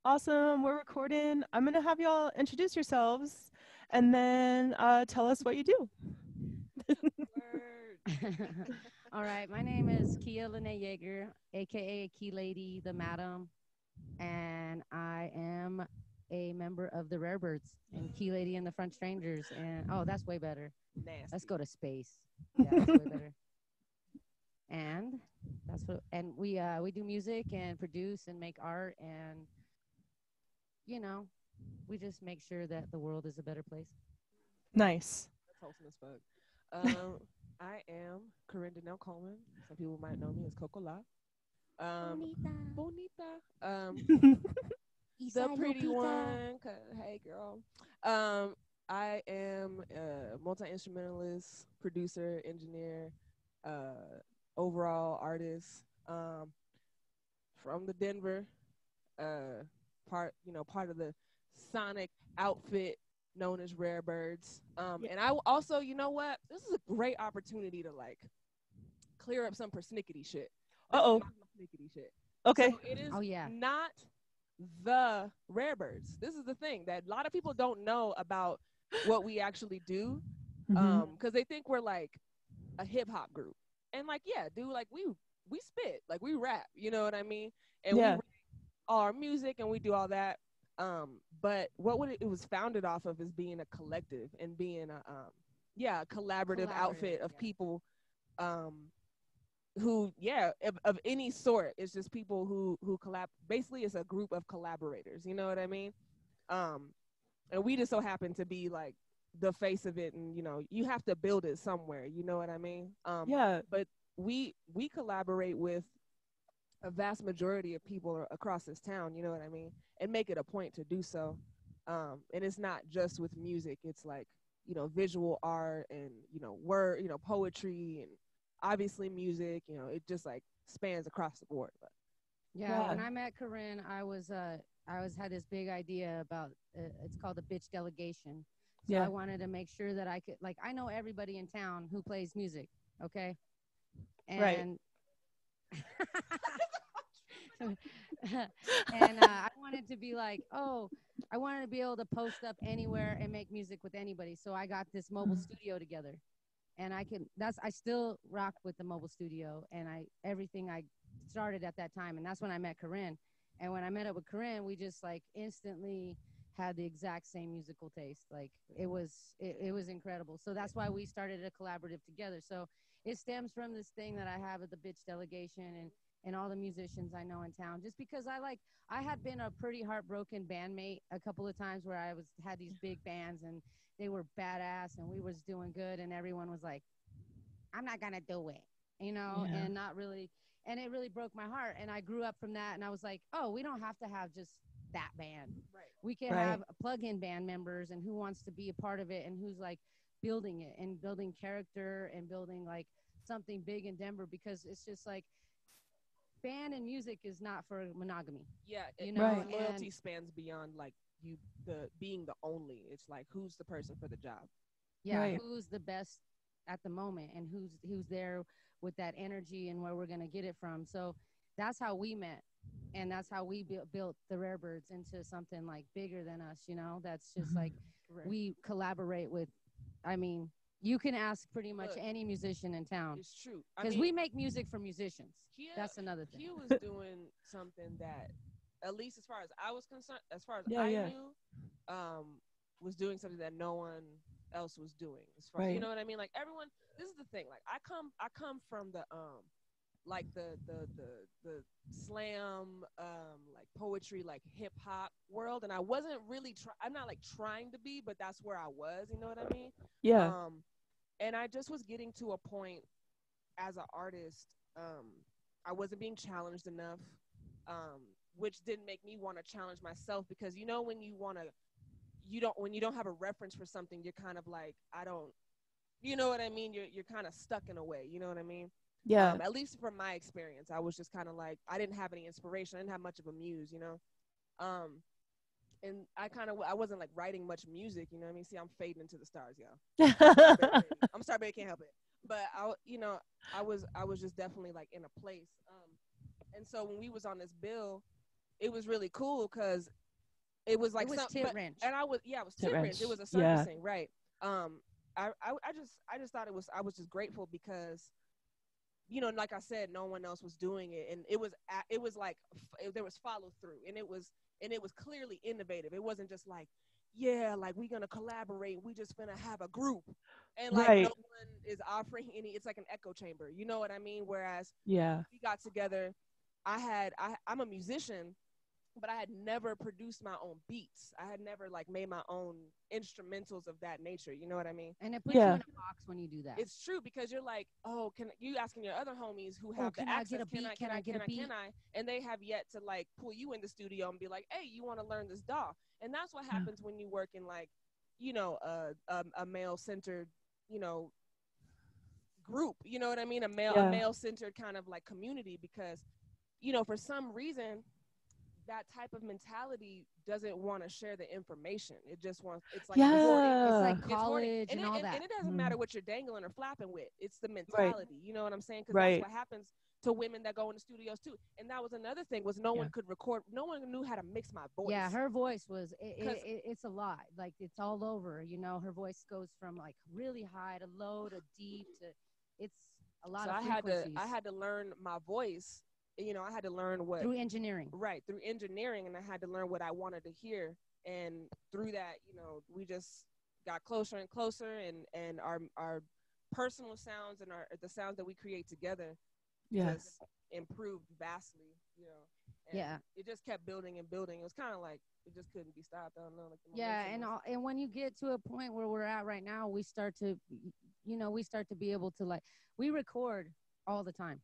Awesome. We're recording. I'm going to have y'all introduce yourselves and then tell us what you do. Word. All right, my name is Kheya Lenay Yeager, aka Key Lady, the Madam, and I am a member of the Rarebirds and Key Lady and the Front Strangers. And oh, that's way better. Let's Nasty. go to space. Yeah, that's way better. And we do music and produce and make art, and you know we just make sure that the world is a better place. Nice. That's wholesome as fuck. I am Corinne Denell Coleman. Some people might know me as Coco La. Bonita. Bonita. The Isai pretty Lupita. one. Hey, girl. Um, I am a multi-instrumentalist, producer, engineer, overall artist. From the Denver, part of the sonic outfit known as Rare Birds. And I also, you know what? This is a great opportunity to like clear up some persnickety shit. This Uh-oh. is not persnickety shit. Okay. So it is Oh yeah. not the Rare Birds. This is the thing that a lot of people don't know about what we actually do, because they think we're like a hip hop group. And like, yeah, dude, like we spit, like we rap, you know what I mean? And we Yeah. rap all our music and we do all that. But it was founded off of is being a collective and being a collaborative outfit of Yeah. people um who of any sort. It's just people who collab. Basically it's a group of collaborators, you know what I mean? um and we just so happen to be like the face of it, and you have to build it somewhere, you know what I mean? Yeah. But we collaborate with a vast majority of people across this town, you know what I mean, and make it a point to do so. And it's not just with music, it's like visual art and word, poetry, and obviously music, it just like spans across the board. But Yeah, Yeah. when I met Corinne, I was had this big idea about it's called the bitch delegation. So I Yeah. wanted to make sure that I could like I know everybody in town who plays music, okay? Right. And and I wanted to be like, oh, I wanted to be able to post up anywhere and make music with anybody. So I got this mobile studio together, and I still rock with the mobile studio, and everything I started at that time, and that's when I met Corinne. And when I met up with Corinne, we just like instantly had the exact same musical taste. Like it was incredible. So that's why we started a collaborative together. So it stems from this thing that I have at the bitch delegation, and all the musicians I know in town. Just because I had been a pretty heartbroken bandmate a couple of times where I had these big bands and they were badass and we was doing good, and everyone was like, I'm not gonna do it, Yeah. and not really, and it really broke my heart. And I grew up from that, and I was like, oh, we don't have to have just that band. right. We can Right. have plug-in band members and who wants to be a part of it and who's like building it and building character and building like something big in Denver, because it's just like band and music is not for monogamy, Yeah, Right. and loyalty spans beyond like the being the only. It's like who's the person for the job. yeah, Right. who's the best at the moment and who's there with that energy and where we're going to get it from. So that's how we met, and that's how we built the Rarebirds into something like bigger than us, that's just like Right. we collaborate with. I mean, you can ask pretty much Look, any musician in town, it's true. I because mean, we make music for musicians. Kia That's another thing. Kia was doing something that, at least as far as I was concerned, as far as Yeah. I Yeah. knew, was doing something that no one else was doing. As far you Right. know what I mean, like everyone. This is the thing. Like I come from the like the slam like poetry, like hip hop world, and I wasn't really I'm not like trying to be, but that's where I was. You know what I mean? Yeah. Um, and I just was getting to a point as an artist. I wasn't being challenged enough, um, which didn't make me want to challenge myself, because when when you don't have a reference for something, you're kind of like, I don't, you know what I mean? You're kind of stuck in a way, you know what I mean? Yeah. At least from my experience, I was just kind of like, I didn't have any inspiration. I didn't have much of a muse, Um, and I wasn't like writing much music, you know what I mean? See, I'm fading into the stars, y'all. I'm sorry, baby, can't help it. But I was just definitely like in a place. And so when we was on this bill, it was really cool because it was like it was tit wrench. and I was it was Tit tit wrench. It wrench. was a Yeah. circusing, right? I just thought I was just grateful because, you know, like I said, no one else was doing it, and it was like there was follow through, and it was clearly innovative. It wasn't just like, yeah, like we're gonna collaborate, we just gonna have a group, and like no Right. one is offering any. It's like an echo chamber, you know what I mean? Whereas Yeah. we got together, I'm a musician, but I had never produced my own beats. I had never like made my own instrumentals of that nature. You know what I mean? And it puts you Yeah. in a box when you do that. It's true, because you're like, oh, can you asking your other homies who have the can I access? get a beat? Can I get a beat? And they have yet to like pull you in the studio and be like, hey, you want to learn this DAW? And that's what happens when you work in like, you know, a male centered, you know, group. You know what I mean? A male centered kind of like community, because, you know, for some reason, that type of mentality doesn't want to share the information. It just wants, it's like hoarding. It's like It's hoarding. college and all that. And it doesn't matter what you're dangling or flapping with. It's the Right. mentality. You know what I'm saying? Because Right. that's what happens to women that go into studios too. And that was another thing, was no one could record. No one knew how to mix my voice. Yeah, her voice was it's a lot. Like it's all over. You know, her voice goes from like really high to low to deep to it's a lot of frequencies. I had to learn my voice. You know, I had to learn what through engineering. Right, through engineering, and I had to learn what I wanted to hear. And through that, you know, we just got closer and closer, and our personal sounds and the sounds that we create together just improved vastly, you know. And it just kept building and building. It was kind of like it just couldn't be stopped. I don't know. Like and when you get to a point where we're at right now, we start to be able to like, we record all the time.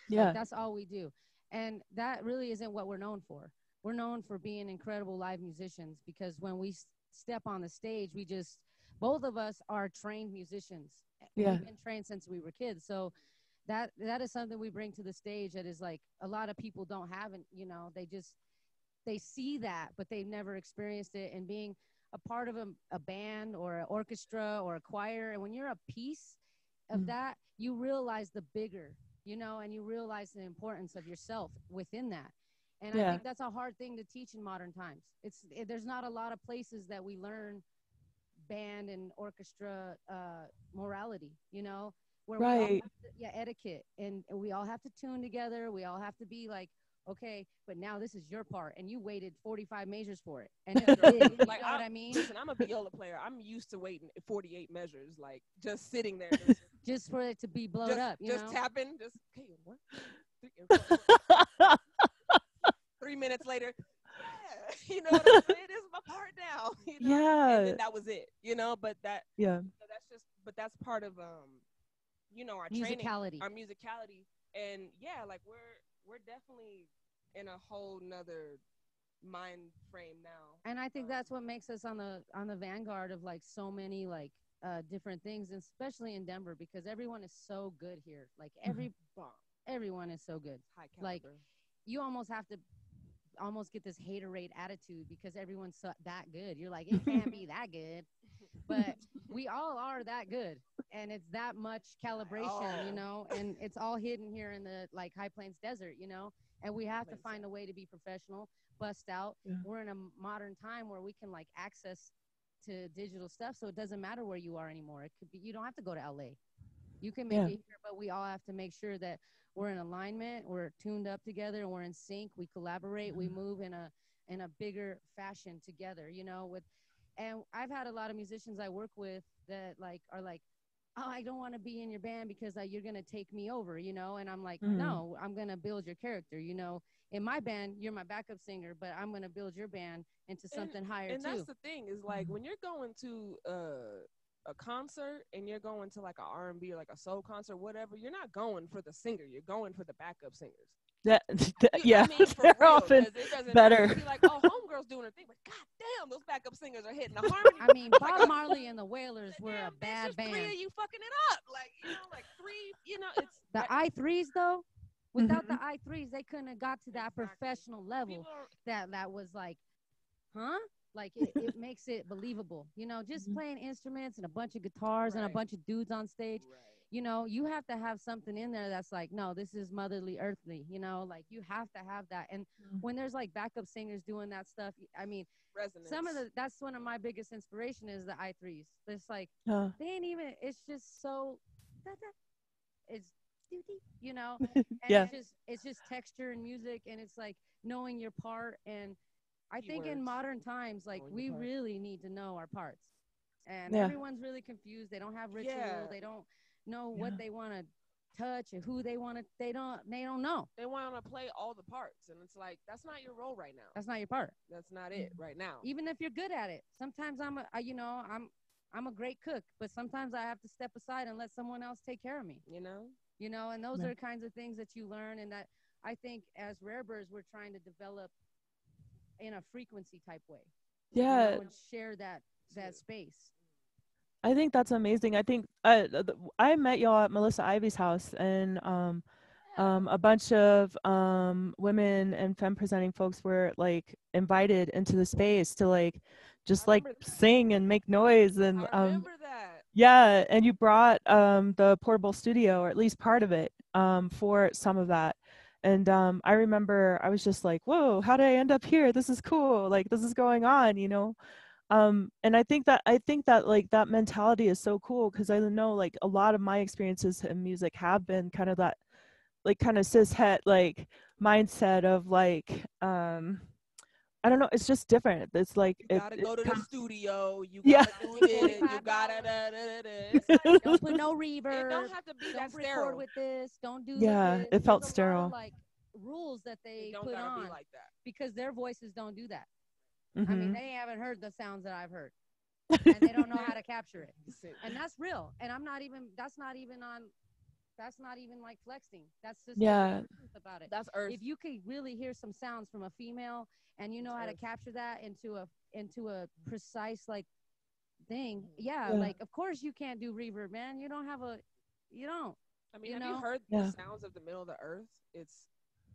Yeah. Like, that's all we do. And that really isn't what we're known for. We're known for being incredible live musicians, because when we step on the stage, both of us are trained musicians. Yeah. We've been trained since we were kids. So that is something we bring to the stage that is like a lot of people don't have. And, you know, they see that, but they've never experienced it. And being a part of a band or an orchestra or a choir, and when you're a piece of that, you realize the bigger, you know, and you realize the importance of yourself within that. And I think that's a hard thing to teach in modern times. There's not a lot of places that we learn band and orchestra morality, you know, where we all have to, etiquette, and we all have to tune together. We all have to be like, okay, but now this is your part, and you waited 45 measures for it. And it was big, you know what I mean? Listen, I'm a viola player. I'm used to waiting 48 measures, like just sitting there. Just for it to be blown up, you just know? tapping, just, okay, what? 3 minutes later, you know what I'm saying? This is my part now. You know? Yeah. And then that was it, you know, but that's part of, you know, our musicality. Training, our musicality. And yeah, like we're definitely in a whole nother mind frame now. And I think that's what makes us on the vanguard of like so many like different things, and especially in Denver, because everyone is so good here. Like everyone is so good. High caliber. Like you almost have to get this haterade attitude because everyone's that good. You're like, it can't be that good, but we all are that good, and it's that much calibration, you know, and it's all hidden here in the like High Plains Desert, you know, and we have to find a way to be professional, bust out. We're in a modern time where we can like access to digital stuff, so it doesn't matter where you are anymore. It could be, you don't have to go to LA. You can make it here, but we all have to make sure that we're in alignment, we're tuned up together, and we're in sync. We collaborate, we move in a bigger fashion together, you know. And I've had a lot of musicians I work with that like are like, oh, I don't want to be in your band because you're gonna take me over, you know. And I'm like, no, I'm gonna build your character, you know. In my band, you're my backup singer, but I'm gonna build your band into something higher too. And that's the thing, is like when you're going to a concert and you're going to like a R&B or like a soul concert, whatever, you're not going for the singer, you're going for the backup singers. Yeah, I mean, they're real, often better. Be like, oh, homegirl's doing her thing, but goddamn, those backup singers are hitting the harmony. I mean, Bob Marley and the Wailers were a bad band. 3 of you fucking it up, like, you know, like 3, you know, it's the I3s though. Without the I3s, they couldn't have got to that professional level. That was like, huh? Like it makes it believable, you know. Just playing instruments and a bunch of guitars and a bunch of dudes on stage. you know, you have to have something in there that's like, no, this is motherly earthly, you know, like you have to have that. And when there's like backup singers doing that stuff, I mean, Resonance. some of the, that's one of my biggest inspiration is the I3s. It's like they ain't even, it's just so it's, you know, and Yeah. it's just texture and music, and it's like knowing your part. And I think in Keywords. modern times, like Knowing we your part. really need to know our parts. And Yeah. everyone's really confused. They don't have ritual. Yeah. They don't know Yeah. what they want to touch and who they want to. They don't know. They want to play all the parts, and it's like that's not your role right now. That's not your part. That's not it right now. Even if you're good at it, sometimes you know, I'm a great cook, but sometimes I have to step aside and let someone else take care of me. You know, and those Yeah. are kinds of things that you learn, and that I think as Rarebirds we're trying to develop in a frequency type way. Yeah. You know, and share that space. I think that's amazing. I think I met y'all at Melissa Ivy's house, and a bunch of women and femme presenting folks were like invited into the space to like just like sing and make noise. And I remember that. yeah, and you brought the portable studio, or at least part of it, for some of that. And I remember I was just like, whoa, how did I end up here? This is cool. Like, this is going on, you know? And I think that like that mentality is so cool, because I know like a lot of my experiences in music have been kind of that like kind of cis het like mindset of like I don't know, it's just different. It's like You gotta go to the studio. You Yeah. gotta do this. You gotta It's like, don't put no reverb. It don't have to be that Don't record sterile. with this. Don't do Yeah, this. it felt There's a sterile. lot of, like, rules that they don't put gotta on be like that. because their voices don't do that. Mm-hmm. I mean, they haven't heard the sounds that I've heard, and they don't know how to capture it. And that's real. And I'm not even. That's not even on. That's not even like flexing. That's just Yeah. the truth about it. That's earth. If you could really hear some sounds from a female, and you know how to capture that into a precise like thing, yeah, like of course you can't do reverb, man. You don't. I mean, you have know? you heard Yeah. the sounds of the middle of the earth? It's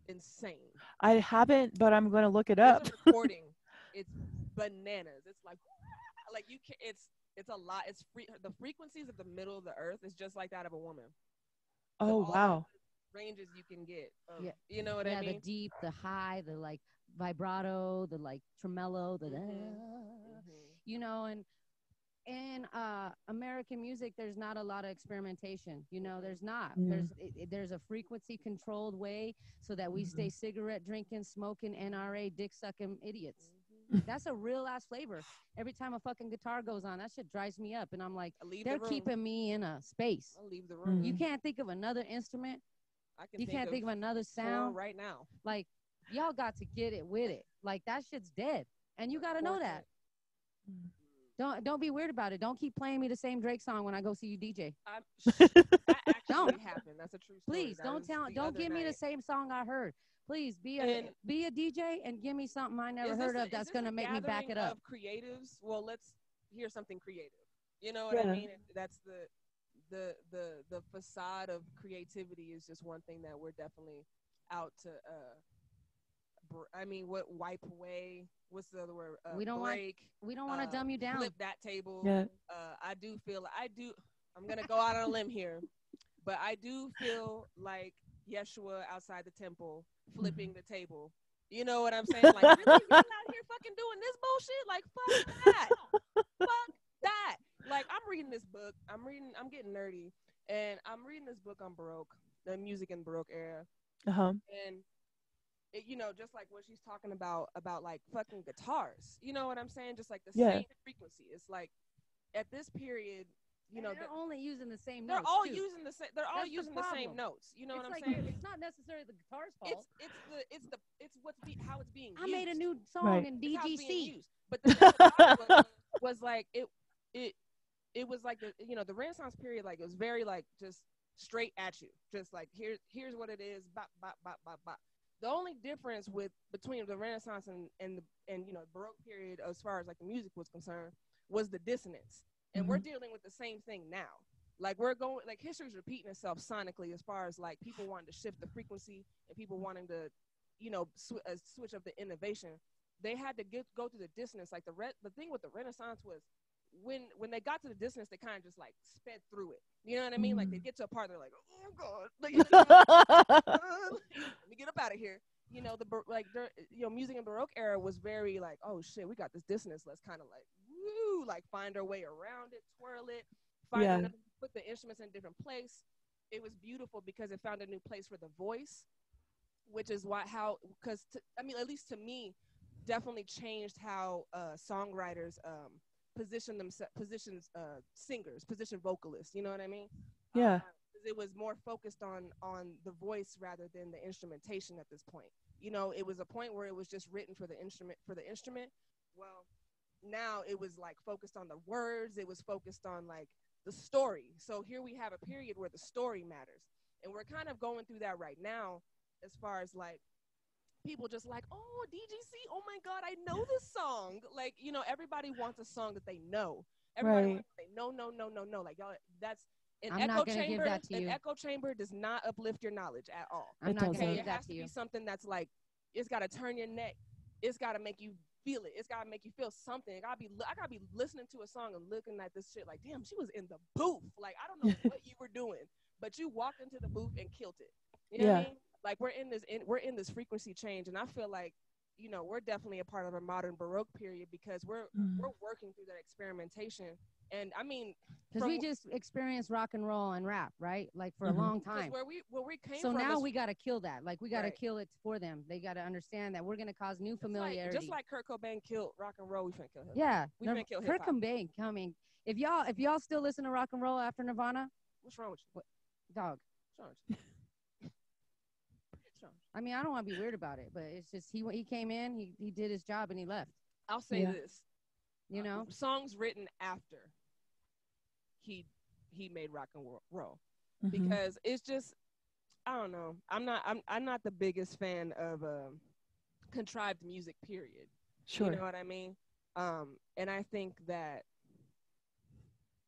insane. I haven't, but I'm gonna look it up. There's a recording. It's bananas. It's like you can. It's a lot. It's the frequencies of the middle of the earth is just like that of a woman. Oh wow. Ranges you can get. Yeah. You know what I mean? The deep, the high, the like vibrato, the like tremolo, the you know, and in American music there's not a lot of experimentation. You know, there's not. There's a frequency controlled way so that we stay cigarette drinking, smoking, NRA, dick sucking idiots. That's a real ass flavor. Every time a fucking guitar goes on, that shit drives me up, and I'm like, they're keeping me in a space. I'll leave the room. You can't think of another instrument. You can't think of another sound right now. Like, y'all got to get it with it. Like, that shit's dead, and you got to know that. Don't be weird about it. Don't keep playing me the same Drake song when I go see you DJ. That actually happened. That's a true story. Please don't give me the same song I heard. Please be a DJ and give me something I never heard of that's gonna make me back it up. Of creatives, well, let's hear something creative. You know what I mean? That's the facade of creativity is just one thing that we're definitely out to. I mean, what wipe away? What's the other word? We don't want to dumb you down. Flip that table. Yeah. I'm gonna go out on a limb here, but I do feel like Yeshua outside the temple flipping the table. You know what I'm saying? Like, really, y'all out here fucking doing this bullshit? Like, fuck that. Fuck that. Like, I'm reading this book. I'm getting nerdy, and I'm reading this book on Baroque, the music in Baroque era. And it, you know, just like what she's talking about like fucking guitars. You know what I'm saying? Just like the same frequency. It's like at this period, you know, they're only using the same notes. They're all using the same. They're all using the same notes. You know what I'm saying? It's not necessarily the guitar's fault. It's how it's being used. I made a new song in DGC. But the thing about it was like it was like the Renaissance period. Like, it was very like just straight at you, just like here's what it is. Bop bop bop bop bop. The only difference between the Renaissance and Baroque period, as far as like the music was concerned, was the dissonance. And we're dealing with the same thing now. Like, history's repeating itself sonically, as far as like people wanting to shift the frequency and people wanting to, switch up the innovation. They had to go through the dissonance. Like the thing with the Renaissance was when they got to the dissonance, they kind of just like sped through it. You know what I mean? Like they get to a part, they're like, oh god, like, let me get up out of here. You know, music in Baroque era was very like, oh shit, we got this dissonance. Let's kind of like, woo, like find our way around it, twirl it, put the instruments in a different place. It was beautiful because it found a new place for the voice, which is because at least to me, definitely changed how songwriters position singers, position vocalists. You know what I mean? Yeah. It was more focused on the voice rather than the instrumentation at this point. You know, it was a point where it was just written for the instrument. Well, now it was like focused on the words. It was focused on like the story. So here we have a period where the story matters, and we're kind of going through that right now, as far as like people just like, oh, DGC, oh my god, I know this song. Like, you know, everybody wants a song that they know. Everybody wants to say no. Like, y'all, that's an echo chamber. An echo chamber does not uplift your knowledge at all. I'm not gonna give it has to be something that's like, it's got to turn your neck. It's got to make you feel it. It's got to make you feel something. I gotta be listening to a song and looking at this shit like, damn, she was in the booth. Like, I don't know what you were doing, but you walked into the booth and killed it. You know what I mean? Like, we're in this frequency change, and I feel like, you know, we're definitely a part of a modern Baroque period because we're working through that experimentation. And I mean, because we just experienced rock and roll and rap, right? Like for a long time. Where we came so from now we got to kill that. Like, we got to right. kill it for them. They got to understand that we're going to cause new familiarity. Just like Kurt Cobain killed rock and roll, we finna kill hip-hop. Yeah, we finna kill hip-hop. Kurt Cobain coming. If y'all still listen to rock and roll after Nirvana, what's wrong with you? Dog. What's wrong with you? I mean, I don't want to be weird about it, but it's just he came in, he did his job, and he left. I'll say this, you know, songs written after he made rock and roll, because it's just, I don't know. I'm not the biggest fan of contrived music. Period. Sure. You know what I mean? And I think that,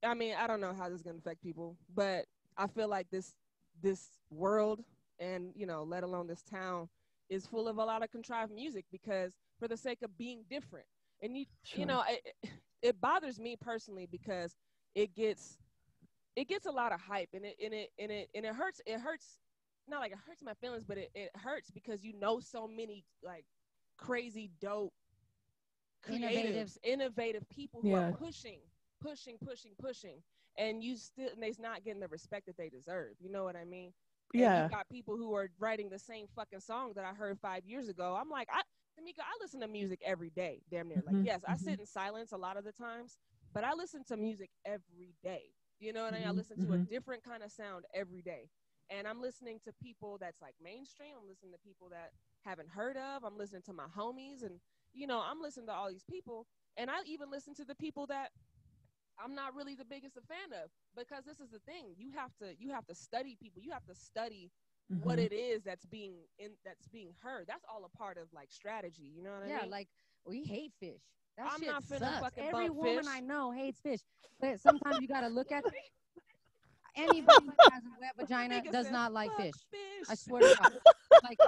I mean, I don't know how this is gonna affect people, but I feel like this world, and, you know, let alone this town, is full of a lot of contrived music because for the sake of being different. And you know, it bothers me personally because it gets a lot of hype, and it hurts. Not like it hurts my feelings, but it hurts because you know so many like crazy, dope, creatives, innovative people who are pushing, and they's not getting the respect that they deserve. You know what I mean? Yeah. And you got people who are writing the same fucking song that I heard 5 years ago. I'm like, Tamika, I listen to music every day, damn near. Like, yes, I sit in silence a lot of the times, but I listen to music every day. You know what I mean? I listen to a different kind of sound every day. And I'm listening to people that's like mainstream. I'm listening to people that haven't heard of. I'm listening to my homies. And, you know, I'm listening to all these people. And I even listen to the people that I'm not really the biggest a fan of, because this is the thing. You have to study people. You have to study what it is that's being heard. That's all a part of like strategy. You know what I mean? Yeah, like, we hate fish. That I'm shit not finna sucks. fucking Every bump woman fish. I know hates fish, but sometimes you gotta look at anybody that has a wet vagina does not like fish. I swear to God. Like,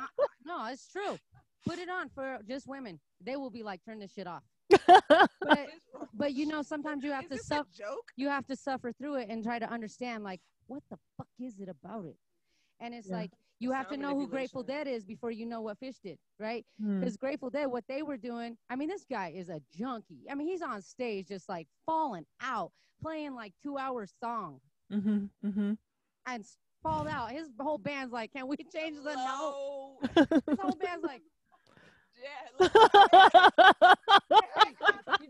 no, it's true. Put it on for just women. They will be like, turn this shit off. But you know, sometimes you have to suffer. You have to suffer through it and try to understand, like, what the fuck is it about it? And it's like, you have to know who Grateful Dead is before you know what Fish did, right? Because Grateful Dead, what they were doing, I mean, this guy is a junkie. I mean, he's on stage just like falling out, playing like 2-hour song. And spalled out. His whole band's like, can we change the note? His whole band's like, you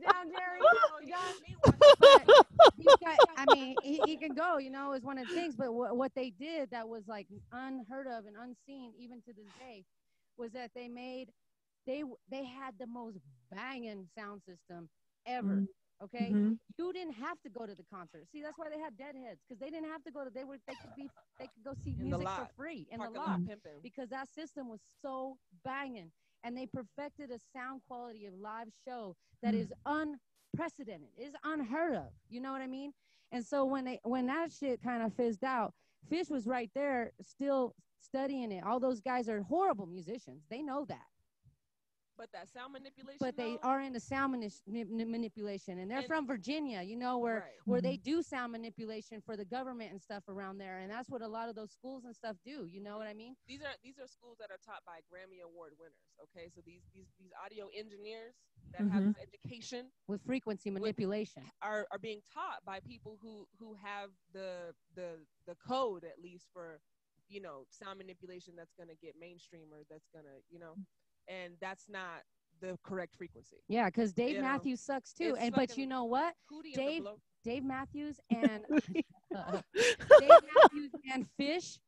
down, Jerry? You down? But I mean, he can go, you know, is one of the things. But what they did that was like unheard of and unseen even to this day was that they had the most banging sound system ever. Okay, you didn't have to go to the concert. See, that's why they had Deadheads, because they didn't have to go to. They could go see music for free in the lot because that system was so banging, and they perfected a sound quality of live show that is unprecedented, is unheard of. You know what I mean? And so when that shit kind of fizzed out, Fish was right there, still studying it. All those guys are horrible musicians. They know that. But that sound manipulation, but they though, are into sound manipulation, and they're and from Virginia, you know, where right. where they do sound manipulation for the government and stuff around there, and that's what a lot of those schools and stuff do. You know what I mean? These are schools that are taught by Grammy Award winners. Okay, so these audio engineers that have Mm-hmm. this education With frequency manipulation. are being taught by people who have the code, at least, for sound manipulation that's going to get mainstream, or that's going to and that's not the correct frequency. Yeah, because Dave You know, Matthews sucks too. it's And but you fucking know what? Hootie and the Dave Blow. Dave Matthews and Dave Matthews and Fish,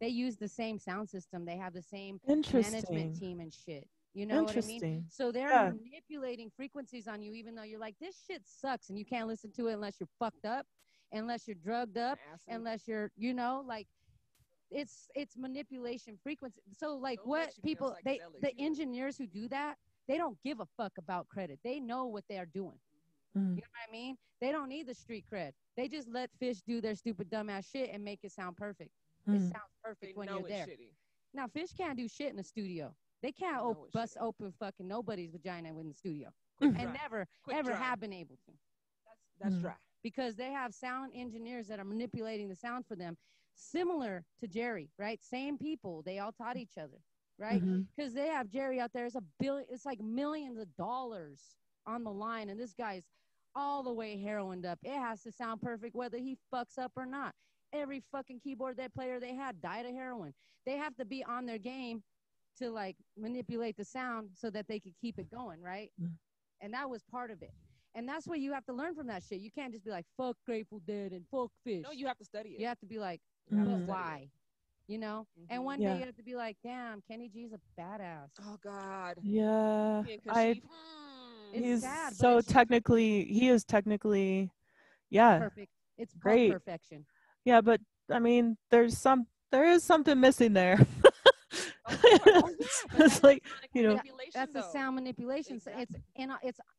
they use the same sound system. They have the same management Interesting. team and shit. You know what I mean? Interesting. So they're Yeah. manipulating frequencies on you, even though you're like, this shit sucks, and you can't listen to it unless you're fucked up, unless you're drugged up, Acid. unless you're, like, it's manipulation frequency. So like Don't what let you be on people psychedelics, the you know? engineers who do that, they don't give a fuck about credit. They know what they're doing. Mm. You know what I mean? They don't need the street cred. They just let Fish do their stupid dumbass shit and make it sound perfect. It Mm. sounds They perfect when know you're it's there. shitty. Now Fish can't do shit in the studio. They can't know it's bust shitty. open fucking nobody's vagina in the studio, Quick and dry. never Quick ever dry. have been able to, That's Mm. dry. because they have sound engineers that are manipulating the sound for them, similar to Jerry, right? Same people. They all taught each other, right? Mhm. Because they have Jerry out there. It's like millions of dollars on the line, and this guy's all the way heroined up. It has to sound perfect whether he fucks up or not. Every fucking keyboard player they had died of heroin. They have to be on their game to like manipulate the sound so that they could keep it going, right? Mm. And that was part of it. And that's what you have to learn from that shit. You can't just be like, fuck Grateful Dead and fuck Fish. No, you have to study it. You have to be like, You have to but Mhm. study it. why? You know? Mhm. And one Yeah. day you have to be like, damn, Kenny G's a badass. Oh God. Yeah. Me and I Kashif. It's he's sad, but so it's technically he is technically yeah, perfect. It's called great. perfection. Yeah, but I mean there is something missing there. Of course. Oh yeah, but It's that's like, sonic you know, manipulation, that's the though. sound manipulation. So Exactly.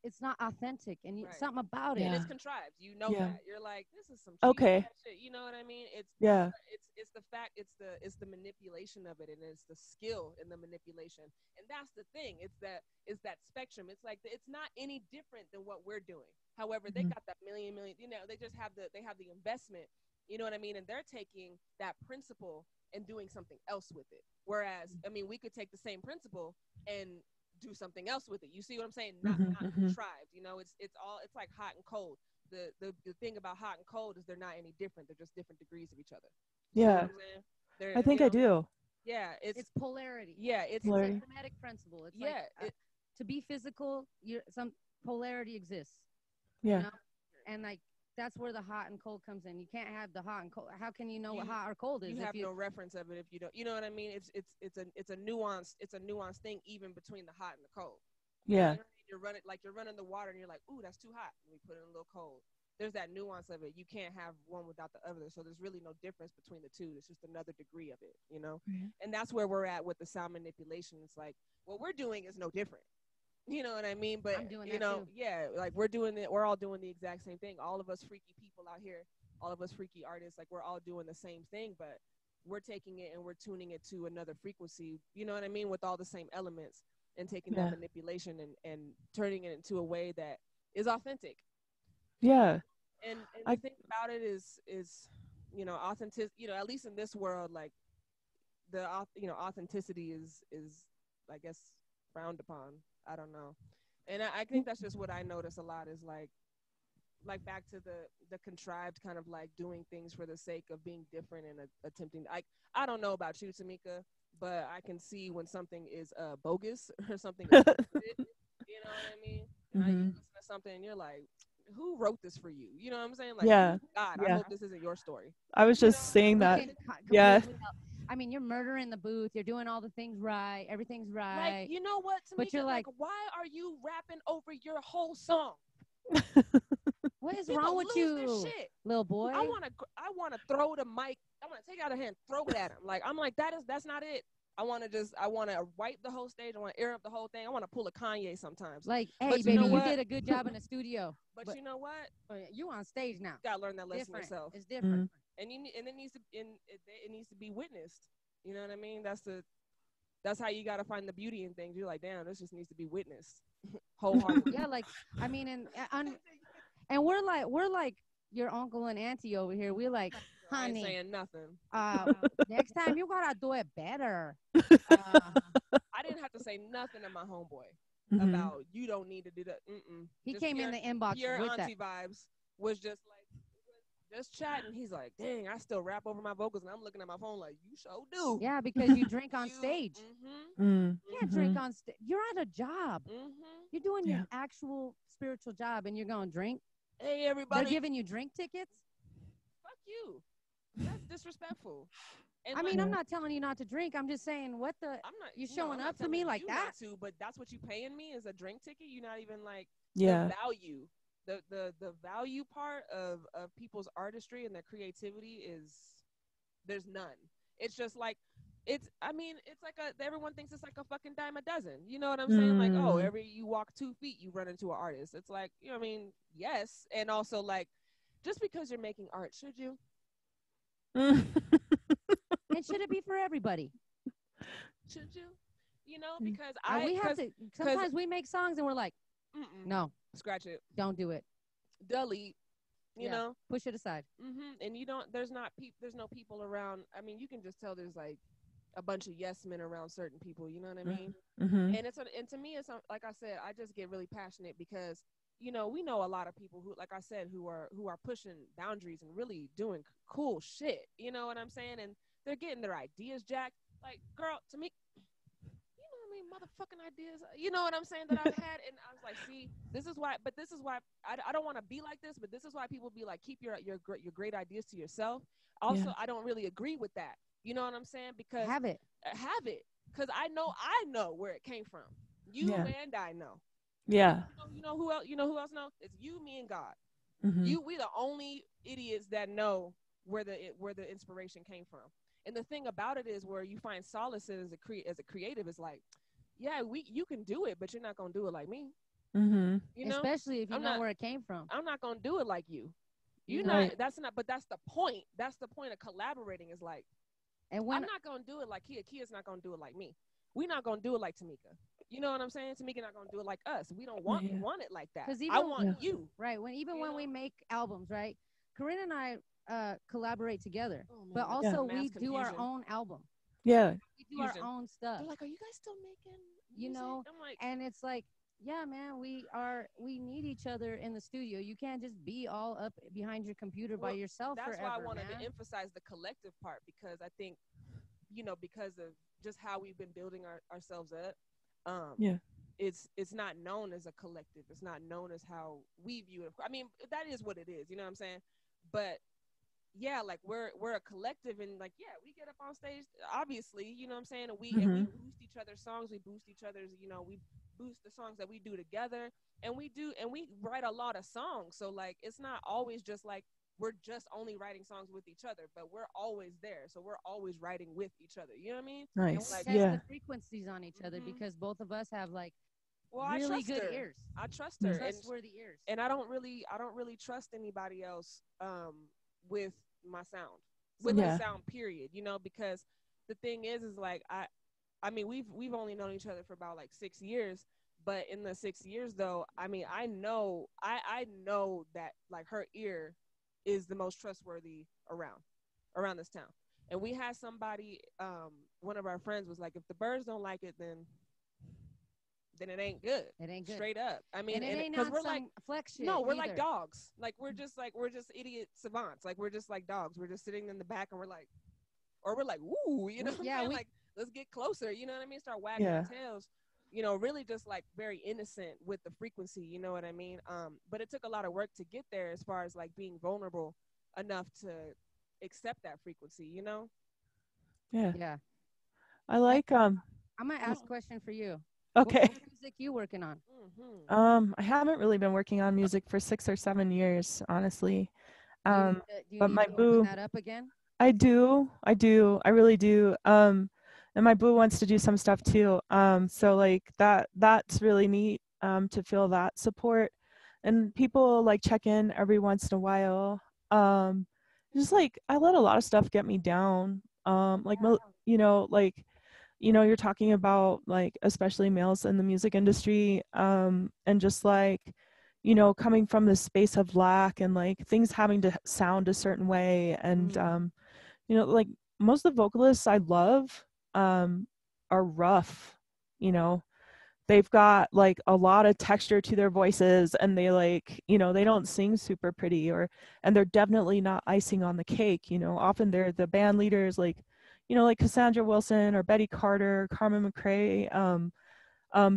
it's not authentic, and Right. something about it. And Yeah. it's contrived. You know Yeah. that. You're like, this is some cheap Okay. ass shit. You know what I mean? Yeah. It's the fact. It's the manipulation of it, and it's the skill in the manipulation. And that's the thing. It's that spectrum. It's like it's not any different than what we're doing. However, they Mhm. got that million. They just have the investment. You know what I mean? And they're taking that principle and doing something else with it. Whereas, I mean, we could take the same principle and do something else with it. You see what I'm saying? Not Mhm, not mhm. contrived. It's like hot and cold. The thing about hot and cold is they're not any different. They're just different degrees of each other. You know Yeah. what I'm saying? They're, I think I do. Yeah, It's polarity. yeah, it's It's Polarity. a hermetic principle. It's yeah, like to be physical, some polarity exists. Yeah. You know? And like that's where the hot and cold comes in. You can't have the hot and cold. How can you know what hot or cold is? you if have no reference of it if you don't. You know what I mean? It's a nuanced thing even between the hot and the cold. Yeah. You know, you're running the water and you're like, ooh, that's too hot. And we put it in a little cold. There's that nuance of it. You can't have one without the other. So there's really no difference between the two. It's just another degree of it, you know? Right. And that's where we're at with the sound manipulation. It's like, what we're doing is no different. You know what I mean? But, I'm doing you that know, too. yeah, like we're all doing the exact same thing. All of us freaky people out here, all of us freaky artists, like we're all doing the same thing, but we're taking it and we're tuning it to another frequency, you know what I mean? With all the same elements and taking Yeah. that manipulation and turning it into a way that is authentic. Yeah. And I- the thing about it is authentic, at least in this world, like the authenticity is I guess frowned upon. I don't know. And I think that's just what I notice a lot is like back to the contrived kind of like doing things for the sake of being different and attempting. I don't know about you, Tamika, but I can see when something is bogus or something is scripted, you know what I mean? You Mhm. listen to something and you're like, who wrote this for you? You know what I'm saying? Like, Yeah. God, I Yeah. hope this isn't your story. I was You just know, saying that. Yeah. I mean, you're murdering the booth. You're doing all the things right. Everything's right. Like, you know what, Tamika? But you're like, why are you rapping over your whole song? what is People wrong with lose their you, shit. little boy? I want to throw the mic. I want to take out a hand, throw it at him. I'm like, that's not it. I want to wipe the whole stage. I want to air up the whole thing. I want to pull a Kanye sometimes. Like, hey, But you baby, know you what? did a good job in the studio. But you know what? You on stage now. You gotta learn that lesson Different. yourself. It's different. Mhm. And it needs to be witnessed. You know what I mean? That's that's how you got to find the beauty in things. You're like, damn, this just needs to be witnessed wholeheartedly. Yeah, like I mean, and we're like your uncle and auntie over here. We're like, I ain't honey, saying nothing. next time you gotta do it better. I didn't have to say nothing to my homeboy Mhm. about you don't need to do that. He Just came in the inbox pure with that. auntie vibes. Was just like just chatting. He's like, dang, I still rap over my vocals, and I'm looking at my phone like, you sure do. Yeah, because you drink on stage. Mm. You can't drink on stage. You're at a job. You're doing Yeah. your actual spiritual job, and you're going to drink. Hey, everybody. They're giving you drink tickets. Fuck you. That's disrespectful. And I mean, I'm not telling you not to drink. I'm just saying, what the? I'm not. You showing up for me like that? But that's what you paying me is a drink ticket. You're not even like Yeah. the value. The value part of people's artistry and their creativity is there's none. It's just like it's like everyone thinks it's like a fucking dime a dozen. You know what I'm saying? Like, oh, every you walk 2 feet, you run into an artist. It's like, you know what I mean? Yes. And also like just because you're making art, should you? And should it be for everybody? Should you? You know, because we have to. Sometimes we make songs and we're like, no, scratch it, don't do it, delete. You know, push it aside. And you don't. There's no people around. I mean, you can just tell there's like a bunch of yes men around certain people. You know what I mean? And and to me, it's like I said, I just get really passionate because you know we know a lot of people who, like I said, who are pushing boundaries and really doing cool shit. You know what I'm saying? And they're getting their ideas jacked. Like, girl, to me, you know what I mean, motherfucking ideas. You know what I'm saying that I've had, and I was like, see, this is why. But this is why I don't want to be like this. But this is why people be like, keep your great ideas to yourself. Also, I don't really agree with that. You know what I'm saying? Because have it, because I know where it came from. You and I know. Yeah. You know who else? You know who else know? It's you, me, and God. We the only idiots that know where the inspiration came from. And the thing about it is, where you find solace as a creative is like, yeah, you can do it, but you're not gonna do it like me. You know, especially if you know where it came from. I'm not gonna do it like you. You're not. That's not. But that's the point. That's the point of collaborating. Is like, and I'm not gonna do it like Kheya. Kheya's not gonna do it like me. We're not gonna do it like Tamika. You know what I'm saying? Tamika not gonna do it like us. We don't want it like that. I want you. Right. When we make albums, right? Korryne and I collaborate together, but also we do our own album. Yeah. We do our own stuff. They're like, are you guys still making music? You know, I'm like, and it's like, yeah, man, we need each other in the studio. You can't just be all up behind your computer by yourself that's forever. Why I wanted to emphasize the collective part, because I think, you know, because of just how we've been building ourselves up, it's not known as a collective. It's not known as how we view it. I mean, that is what it is, you know what I'm saying? But yeah, like we're a collective, and like, yeah, we get up on stage, obviously, you know what I'm saying? And we boost each other's songs, we boost each other's, you know, we boost the songs that we do together, and we write a lot of songs. So like, it's not always just like we're just only writing songs with each other, but we're always there. So we're always writing with each other. You know what I mean? Nice. And we test the frequencies on each other because both of us have like really good ears. I trust her. Trustworthy ears. And I don't really trust anybody else with my sound. With the sound period, you know, because the thing is like I mean we've only known each other for about like 6 years, but in the 6 years though, I mean I know that like her ear is the most trustworthy around this town. And we had somebody, one of our friends was like, if the birds don't like it, then it ain't good. It ain't good. Straight up. I mean, because we're like flex shit. No, we're either. like dogs. Like we're just idiot savants. Like we're just like dogs. We're just sitting in the back and we're like, ooh, you know what I'm saying? Like, let's get closer. You know what I mean? Start wagging our tails. You know, really just like very innocent with the frequency. You know what I mean? But it took a lot of work to get there, as far as like being vulnerable enough to accept that frequency. You know? Yeah. Yeah. I like I'm gonna ask a question for you. Okay. What music you working on? I haven't really been working on music for 6 or 7 years, honestly. Do you but need my to boo, open that up again? I really do. And my boo wants to do some stuff too. So like that's really neat. To feel that support, and people like check in every once in a while. Just like I let a lot of stuff get me down. Like you know, like you know, you're talking about like especially males in the music industry, and just like, you know, coming from this space of lack and like things having to sound a certain way. And you know, like most of the vocalists I love are rough, you know. They've got like a lot of texture to their voices, and they like, you know, they don't sing super pretty, or and they're definitely not icing on the cake, you know. Often they're the band leaders, like, you know, like Cassandra Wilson or Betty Carter, Carmen McRae,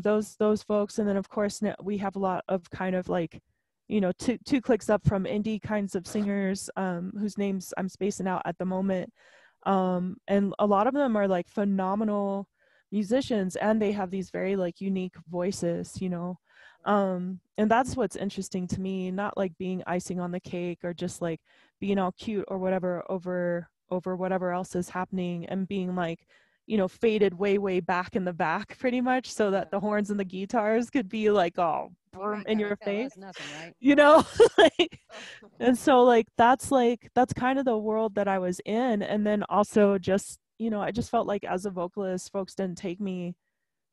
those folks. And then of course we have a lot of kind of like, you know, two clicks up from indie kinds of singers, whose names I'm spacing out at the moment. And a lot of them are like phenomenal musicians, and they have these very like unique voices, you know. And that's what's interesting to me, not like being icing on the cake or just like being all cute or whatever over whatever else is happening, and being like, you know, faded way back in the back pretty much, so that the horns and the guitars could be like all in your face, nothing, right? you know. Like, and so like that's kind of the world that I was in. And then also just, you know, I just felt like as a vocalist folks didn't take me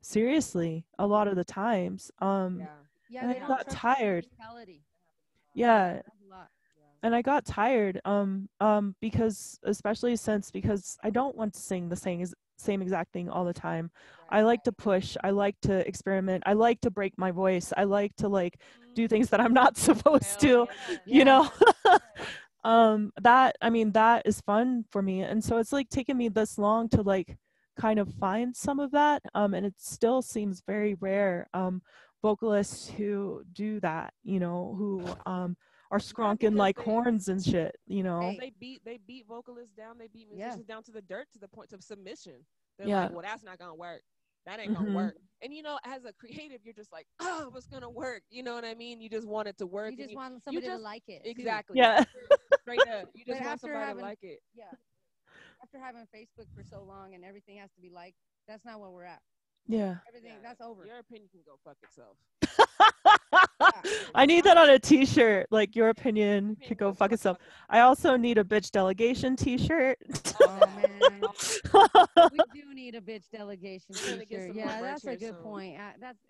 seriously a lot of the times. Yeah, And I they don't got trust tired. musicality. Yeah. A lot. And I got tired because especially since because I don't want to sing the same exact thing all the time. I like to push, I like to experiment, I like to break my voice, I like to like do things that I'm not supposed to, you know. That, I mean, that is fun for me. And so it's like taken me this long to like kind of find some of that, and it still seems very rare, vocalists who do that, you know, who are skronking like horns and shit, you know. They beat vocalists down, they beat musicians down to the dirt, to the point of submission. They're Yeah. like, well, that's not gonna work, that ain't gonna work. And you know, as a creative, you're just like, oh, what's gonna work? You know what I mean? You just want it to work. You just want somebody to like it. Exactly. Yeah. Straight up. You just want somebody to like it. Yeah. After having Facebook for so long and everything has to be liked, that's not where we're at. Yeah. Everything, that's over. Your opinion can go fuck itself. I need that on a t-shirt. Like, your opinion could go fuck itself. I also need a bitch delegation t-shirt. Oh man, we do need a bitch delegation t-shirt. Yeah, that's a good point.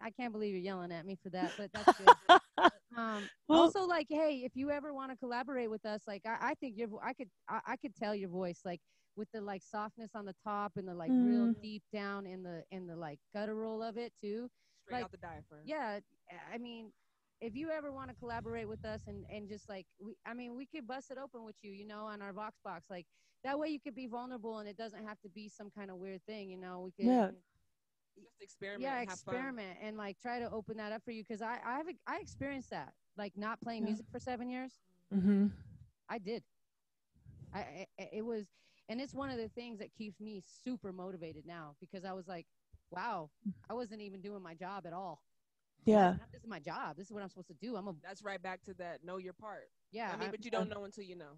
I can't believe you're yelling at me for that, but that's good. Well, also, like, hey, if you ever want to collaborate with us, like, I think I could tell your voice, like, with the like softness on the top and the like real deep down in the like guttural of it too. Straight like, out the diaphragm. Yeah, I mean, if you ever want to collaborate with us and just like we could bust it open with you, you know, on our Vox box. Like that way you could be vulnerable and it doesn't have to be some kind of weird thing, you know. We could just experiment. Yeah, experiment and like try to open that up for you, because I experienced that, like not playing music for 7 years. I did. It was, and it's one of the things that keeps me super motivated now, because I was like, wow, I wasn't even doing my job at all. Yeah. This is my job. This is what I'm supposed to do. That's right back to that know your part. Yeah. I mean, but you don't know until you know.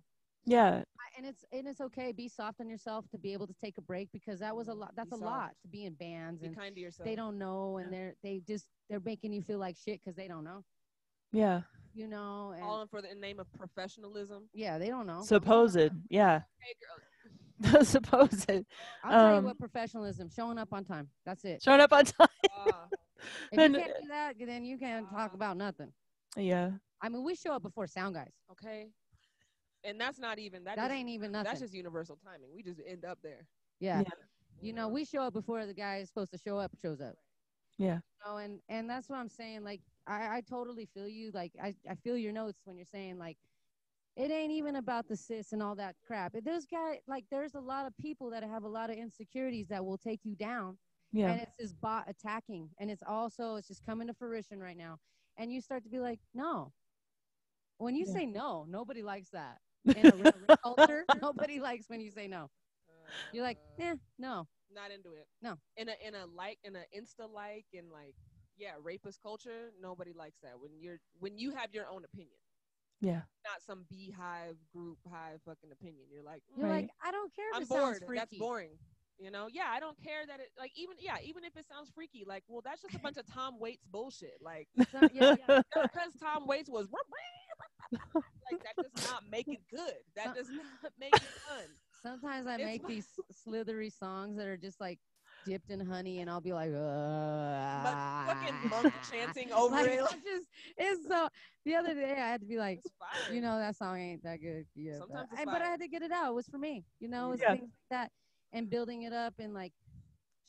Yeah. And it's okay. Be soft on yourself to be able to take a break, because that was a lot. That's a lot to be in bands. Be kind to yourself. They don't know, and they're making you feel like shit because they don't know. Yeah. You know, and all for the name of professionalism. Yeah, they don't know. Supposed. Yeah. Hey, girl. Supposed. I'll tell you what professionalism: showing up on time. That's it. Showing up on time. If you can't do that, then you can't talk about nothing. Yeah. I mean, we show up before sound guys. Okay. And that's not even that. Ain't even nothing. That's just universal timing. We just end up there. Yeah. You know, we show up before the guy is supposed to show up shows up. Yeah. You know, and that's what I'm saying. Like, I totally feel you. Like, I feel your notes when you're saying, like, it ain't even about the cis and all that crap. There's a lot of people that have a lot of insecurities that will take you down. Yeah. And it's this bot attacking. And it's just coming to fruition right now. And you start to be like, no. When you say no, nobody likes that. In a real culture, nobody likes when you say no. You're like, no. Not into it. No. In a Insta like, and like, yeah, rapist culture, nobody likes that. When you have your own opinion. Yeah. Not some beehive group hive fucking opinion. You're like, like, I don't care if I'm it bored. sounds freaky. That's boring. You know, yeah, I don't care that it, like, even if it sounds freaky, like, well, that's just a bunch of Tom Waits bullshit. Like, because Tom Waits was like, that does not make it good. That does not make it fun. Sometimes I make these slithery songs that are just like, dipped in honey, and I'll be like, But fucking monk chanting over like, it. it's so. The other day, I had to be like, It's fire. you know, that song ain't that good. Yeah, Sometimes it's but I fire. had to get it out. It was for me. You know, it's Yeah. things like that, and building it up and like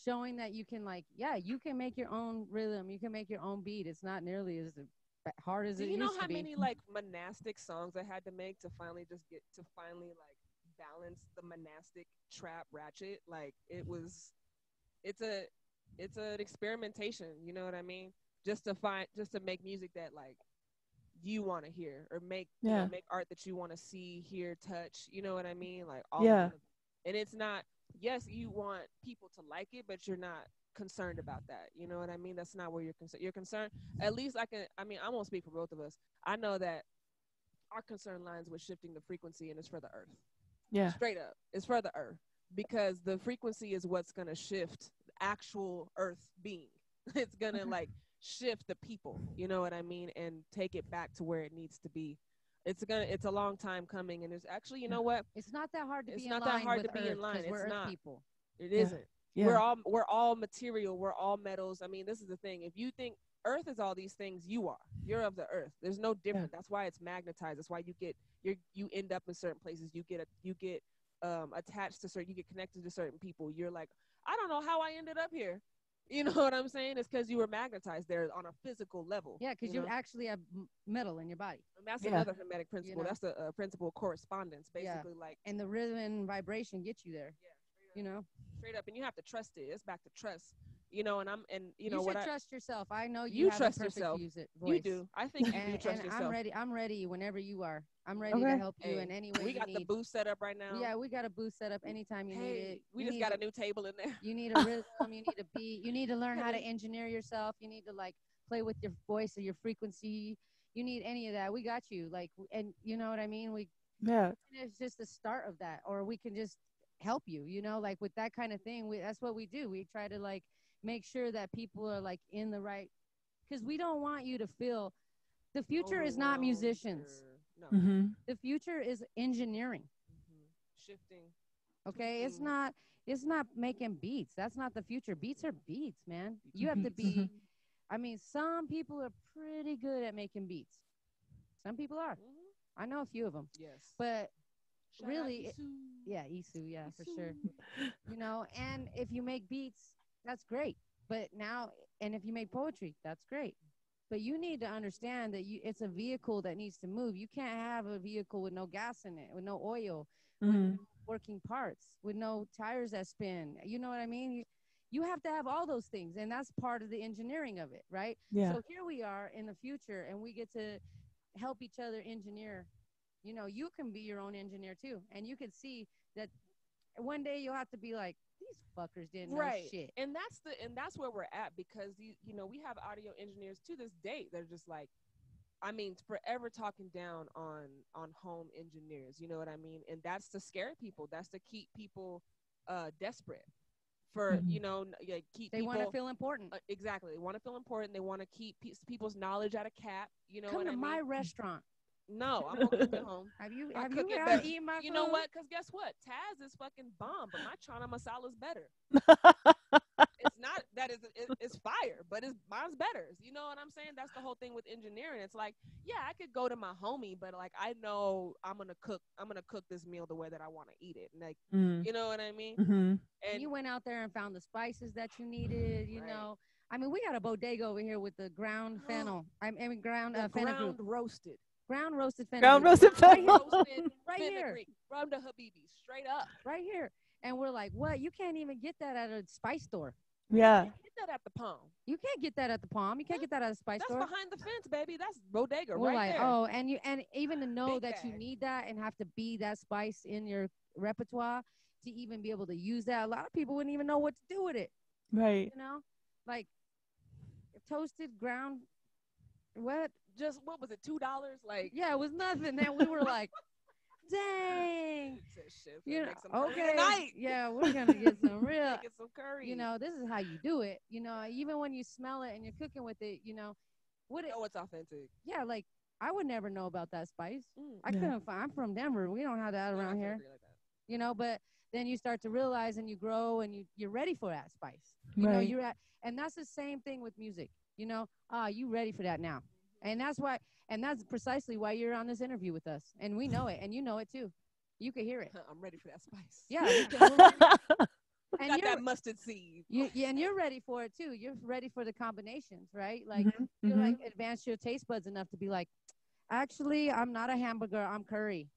showing that you can like, yeah, you can make your own rhythm. You can make your own beat. It's not nearly as hard as Do it you know used how to be. many like monastic songs I had to make to finally like balance the monastic trap ratchet? Like it's a it's an experimentation, you know what I mean? Just to make music that like you want to hear, or make Yeah. make art that you want to see, hear, touch, you know what I mean? Like all Yeah. of it. And it's not, yes, you want people to like it, but you're not concerned about that. You know what I mean? That's not where you're concerned. You're concerned, at least I mean, I won't speak for both of us. I know that our concern lines with shifting the frequency, and it's for the earth. Yeah. Straight up. It's for the earth, because the frequency is what's going to shift the actual earth being. It's going to like shift the people, you know what I mean, and take it back to where it needs to be. It's a long time coming, and it's actually, you know what, It's not that hard to it's be not in that line hard with to be Earth in line. because we're It's Earth not. people. It Yeah. isn't. Yeah. We're all material. We're all metals. I mean, this is the thing. If you think earth is all these things, you're of the earth. There's no different. That's why it's magnetized. That's why you end up in certain places. You get attached to certain, you get connected to certain people. You're like, I don't know how I ended up here. You know what I'm saying? It's because you were magnetized there on a physical level. Yeah, because you actually have metal in your body. And that's another hermetic principle. You know? That's the principle of correspondence, basically. Like, and the rhythm and vibration get you there. You know, straight up, and you have to trust it. It's back to trust. You know, and you know should what, trust yourself. I know you have trust a perfect yourself. voice. You do. I think you do trust and yourself. I'm ready whenever you are. I'm ready to help you in any way we you got need. the booth set up right now. Yeah, we got a booth set up anytime you need it. We just got a new table in there. You need a rhythm. You need a beat. You need to learn how to engineer yourself. You need to like play with your voice or your frequency. You need any of that. We got you. Like, and you know what I mean? It's just the start of that, or we can just help you, you know, like with that kind of thing. That's what we do. We try to like make sure that people are like in the right, because we don't want you to feel the future is not musicians. No. Mm-hmm. The future is engineering. Shifting. Okay, it's not making beats. That's not the future. Beats are beats, man. You have to be I mean, some people are pretty good at making beats. Some people are. I know a few of them. Yes. But Shout really, Isu. yeah, for sure. You know, and if you make beats, that's great. But now, and if you make poetry, that's great. But you need to understand that it's a vehicle that needs to move. You can't have a vehicle with no gas in it, with no oil, with no working parts, with no tires that spin. You know what I mean? You have to have all those things, and that's part of the engineering of it, right? Yeah. So here we are in the future, and we get to help each other engineer. You know, you can be your own engineer too, and you can see that one day you'll have to be like, these fuckers didn't know shit. And that's where we're at, because you know, we have audio engineers to this date. They're just like, I mean, forever talking down on home engineers. You know what I mean? And that's to scare people. That's to keep people desperate. For you know, keep. They want to feel important. Exactly, they want to feel important. They want to keep people's knowledge at a cap. You know, come to my restaurant. No, I'm gonna cook at home. Have you eaten my food? You know what? Because guess what? Taz is fucking bomb, but my chana masala is better. It's not that it's fire, but mine's better. You know what I'm saying? That's the whole thing with engineering. It's like, yeah, I could go to my homie, but like, I know I'm gonna cook this meal the way that I want to eat it. Like, you know what I mean? And you went out there and found the spices that you needed. You know, I mean, we got a bodega over here with the ground fennel. Ground fennel roasted. Ground roasted fennel. Ground roasted fennel. Right here. From the Habibi, straight up. Right here. And we're like, what? You can't even get that at a spice store. Yeah. You can't get that at the Palm. You can't get that at the Palm. You can't get that at a spice store. That's behind the fence, baby. That's bodega we're right like, there. Oh, and even to know Big that bag. you need that and have to be that spice in your repertoire to even be able to use that. A lot of people wouldn't even know what to do with it. Right. You know, like toasted ground. What was it? $2? Like, yeah, it was nothing. And we were like, dang. You know, okay. Tonight. Yeah, we're gonna get some real. Get some curry. You know, this is how you do it. You know, even when you smell it and you're cooking with it, you know, it's authentic. Yeah, like I would never know about that spice. I couldn't find. I'm from Denver. We don't have that around here. Like that. You know, but then you start to realize and you grow and you're ready for that spice. You know, Right. and that's the same thing with music. You know, you ready for that now. And that's precisely why you're on this interview with us. And we know it, and you know it too. You can hear it. I'm ready for that spice. Yeah, we're and got that mustard seed. And you're ready for it too. You're ready for the combinations, right? Like Mhm, you're mhm. like advanced your taste buds enough to be like, actually, I'm not a hamburger. I'm curry.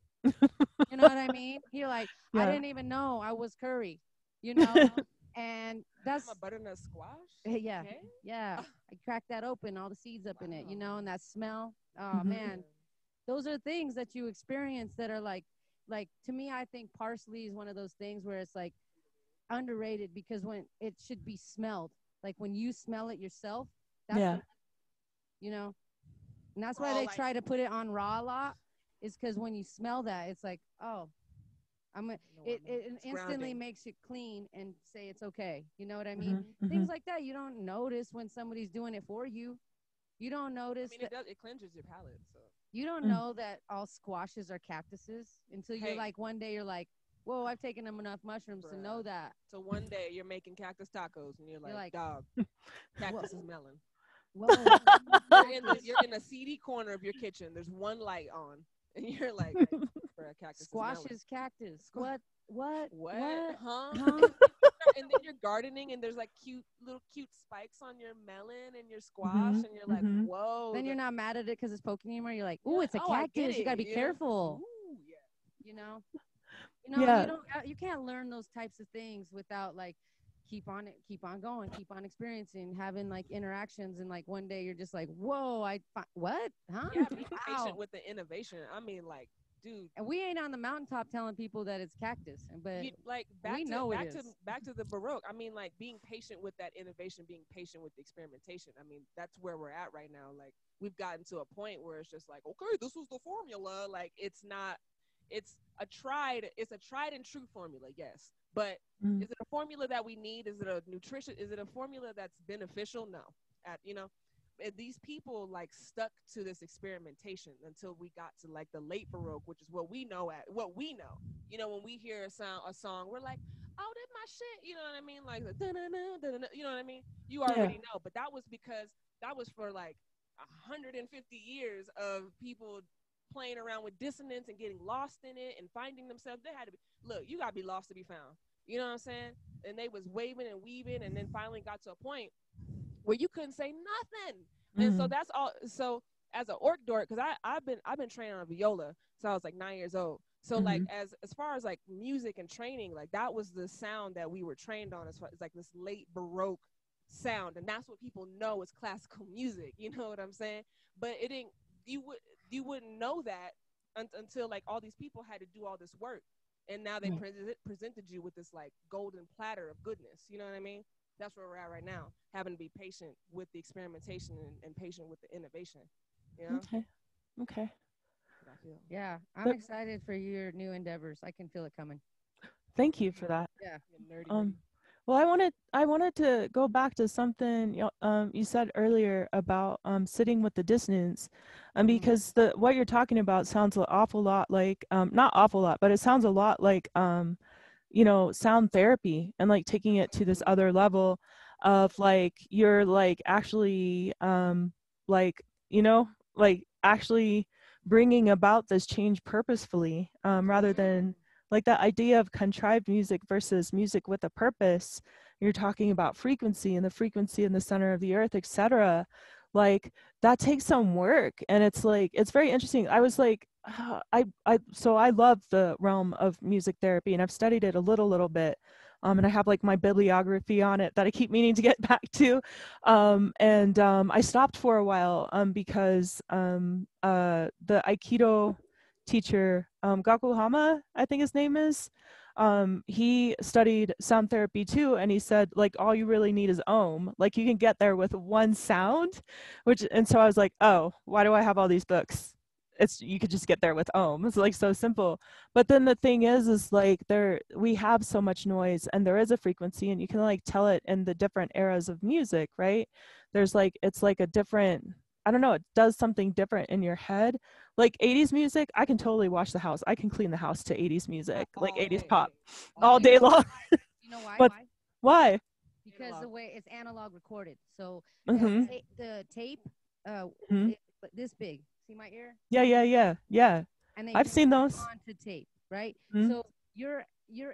You know what I mean? You're like, I Yeah. didn't even know I was curry. You know, and that's I'm a butternut squash. yeah, Okay. yeah. I cracked that open, all the seeds up in it. You know, and that smell. Oh Mhm. man, those are things that you experience that are like to me. I think parsley is one of those things where it's like underrated because when it should be smelled, like when you smell it yourself, that's Yeah. you know, and that's why they try to put it on raw a lot, is because when you smell that, it's like, oh, it instantly makes it clean and say it's okay. You know what I mean? Mhm, Things mhm. like that you don't notice when somebody's doing it for you. You don't notice I mean, it cleanses your palate. So you don't Mm. know that all squashes are cactuses until you're like one day you're like, whoa, I've taken enough mushrooms to know that. So one day you're making cactus tacos and you're like dog, cactus is melon. Whoa, You're in a seedy corner of your kitchen. There's one light on, and you're like, for a cactus squash is melon. is cactus. What? Huh? Huh? And then you're gardening, and there's like cute spikes on your melon and your squash, Mhm, and you're like, mhm. whoa. Then you're not mad at it because it's poking you anymore. You're like, ooh, it's a I get cactus. You gotta be it, careful. Ooh, yeah. You know, Yeah. you can't learn those types of things without like keep on going, keep on experiencing, having like interactions, and like one day you're just like, whoa, what? Huh? Yeah, be patient with the innovation. I mean, like, dude. And we ain't on the mountaintop telling people that it's cactus, but like we know it is. back to the Baroque. I mean, like being patient with that innovation, being patient with the experimentation. I mean, that's where we're at right now. Like we've gotten to a point where it's just like, okay, this was the formula. Like it's not. It's a tried and true formula, yes. But is it a formula that we need? Is it a nutrition? Is it a formula that's beneficial? No. These people like stuck to this experimentation until we got to like the late Baroque, which is what we know. You know, when we hear a song, we're like, oh, that's my shit. You know what I mean? Like, you know what I mean? You already know. But that was because that was for like 150 years of people playing around with dissonance and getting lost in it and finding themselves. They had to be, look, you got to be lost to be found. You know what I'm saying? And they was waving and weaving, and then finally got to a point where you couldn't say nothing. And so that's all. So as an orc dork, because I've been training on viola since I was like 9 years old. So like as far as like music and training, like that was the sound that we were trained on, as far as like this late Baroque sound, and that's what people know is classical music. You know what I'm saying? But it didn't. You wouldn't know that until like all these people had to do all this work, and now they presented you with this like golden platter of goodness. You know what I mean? That's where we're at right now, having to be patient with the experimentation and patient with the innovation. You know? Okay. Yeah, I'm excited for your new endeavors. I can feel it coming. Thank you for that. Yeah. Well, I wanted to go back to something you said earlier about sitting with the dissonance, because what you're talking about sounds an awful lot like not awful lot, but it sounds a lot like you know, sound therapy, and like taking it to this other level of like you're like actually like, you know, like actually bringing about this change purposefully, rather than like that idea of contrived music versus music with a purpose. You're talking about frequency and the frequency in the center of the earth, etc. Like that takes some work, and it's like it's very interesting. I was like so I love the realm of music therapy, and I've studied it a little bit, and I have like my bibliography on it that I keep meaning to get back to, and I stopped for a while because the Aikido teacher, Gakuhama, I think his name is, he studied sound therapy too, and he said like all you really need is Om. Like you can get there with one sound, and so I was like, oh, why do I have all these books? You could just get there with Om. It's like so simple. But then the thing is like we have so much noise, and there is a frequency, and you can like tell it in the different eras of music, right? There's like it's like a different I don't know, it does something different in your head. Like 80s music, I can totally wash the house. I can clean the house to 80s music, like all 80s day, pop, But all you know day why? long. You know why? But why? Because the analog. way it's analog recorded. So Mm-hmm. the tape, uh, Hmm. this big. See my ear? Yeah. And they I've put seen that those. onto tape, right? Mm-hmm. So your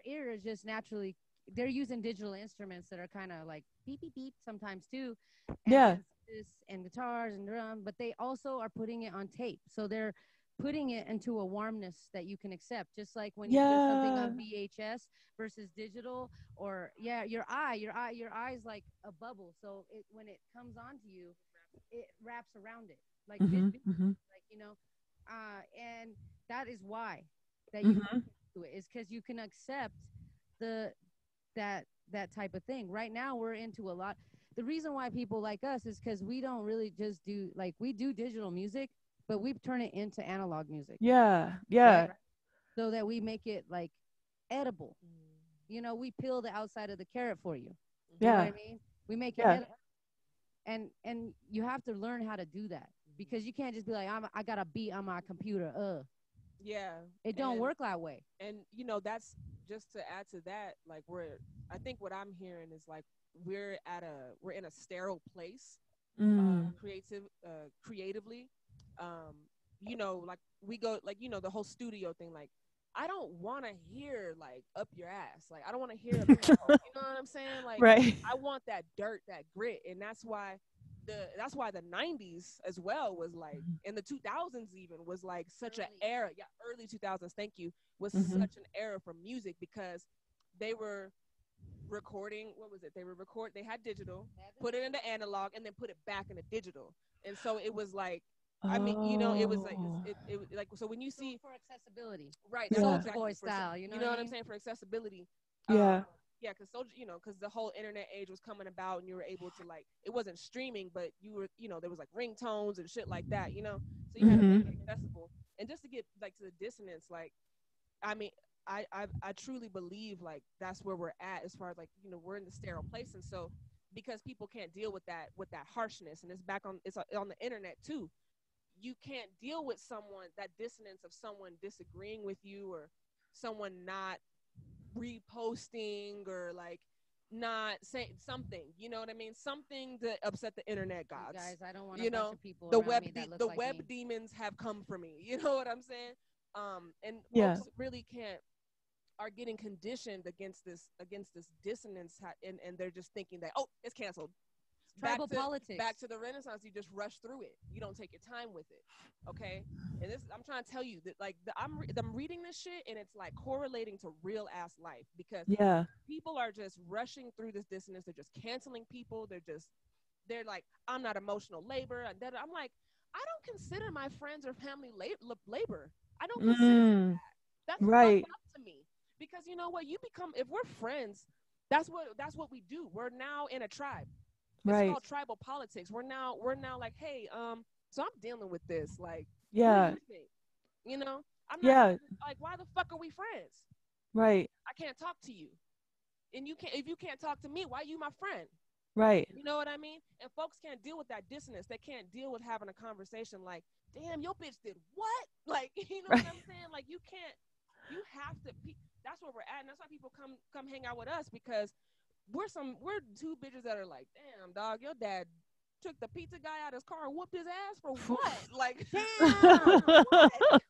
ear is just naturally. They're using digital instruments that are kind of like beep beep beep sometimes too, Yeah. and and guitars and drum. But they also are putting it on tape, so they're putting it into a warmness that you can accept. Just like when you put something Yeah. on VHS versus digital, or yeah, your eye's like a bubble. So when it comes onto you, it wraps around it like Mm-hmm. Mm-hmm. like and that is why that you Mm-hmm. do it is because you can accept the that type of thing. Right now we're into a lot. The reason why people like us is because we don't really just do like we do digital music, but we turn it into analog music, Yeah. right? Yeah. So that we make it like edible. You know, we peel the outside of the carrot for you. You know what Yeah. I mean? We make it Yeah. edible, and you have to learn how to do that because you can't just be like I got a beat on my computer. Yeah, It don't and work that way. that's just to add to that. Like I think what I'm hearing is like we're in a sterile place, Mm. creatively. Um, like we go like the whole studio thing. Like I don't want to hear like up your ass. Like I don't want to hear a pinhole. You know what I'm saying? Like Right. I want that dirt, that grit, and that's why the 90s as well was like, in the 2000s even was like such an era. Yeah, early 2000s, thank you, was Mm-hmm. such an era for music because they were recording. What was it? They had digital, put it into analog, and then put it back into digital. And so it was like, I mean, it was like Oh. like, so when you see, For accessibility, right, that's Yeah. Soulja exactly Boy style. You know you know what I what I'm mean? saying, for accessibility. Yeah. Yeah, because because the whole internet age was coming about, and you were able to, like, it wasn't streaming, but you were, there was like ringtones and shit like that, so you had to make Mm-hmm. it accessible. And just to get like to the dissonance, like, I mean, I truly believe like that's where we're at, as far as like, we're in the sterile place. And so because people can't deal with that harshness, and it's on the internet too, you can't deal with that dissonance of someone disagreeing with you, or someone not reposting, or like not saying something, you know what I mean, something that upset the internet gods. Guys, I don't want a you bunch know of people the around web me that looks the like web me. demons have come for me, you know what I'm saying. And Yeah. folks really can't are getting conditioned against this dissonance, and they're just thinking that, oh, it's canceled. Tribal politics. Back to the Renaissance. You just rush through it. You don't take your time with it. Okay. And I'm trying to tell you that, like, I'm reading this shit, and it's like correlating to real ass life, because Yeah. people are just rushing through this dissonance. They're just canceling people. They're like, I'm not emotional labor. And I'm like, I don't consider my friends or family labor. I don't consider them Mm. that. That's fucked Right. up to me, because you know what? If we're friends, that's what we do. We're now in a tribe. It's Right. called tribal politics. We're now like, hey, so I'm dealing with this. Like, what do Yeah. you think? You know, I'm not Yeah. like, why the fuck are we friends? Right. I can't talk to you, and if you can't talk to me, why are you my friend? Right. You know what I mean? And folks can't deal with that dissonance. They can't deal with having a conversation like, damn, your bitch did what? Like, you know Right. what I'm saying? Like, you can't. You have to. That's where we're at, and that's why people come hang out with us, because we're two bitches that are like, damn, dog, your dad took the pizza guy out of his car and whooped his ass for what? Like, Damn. what?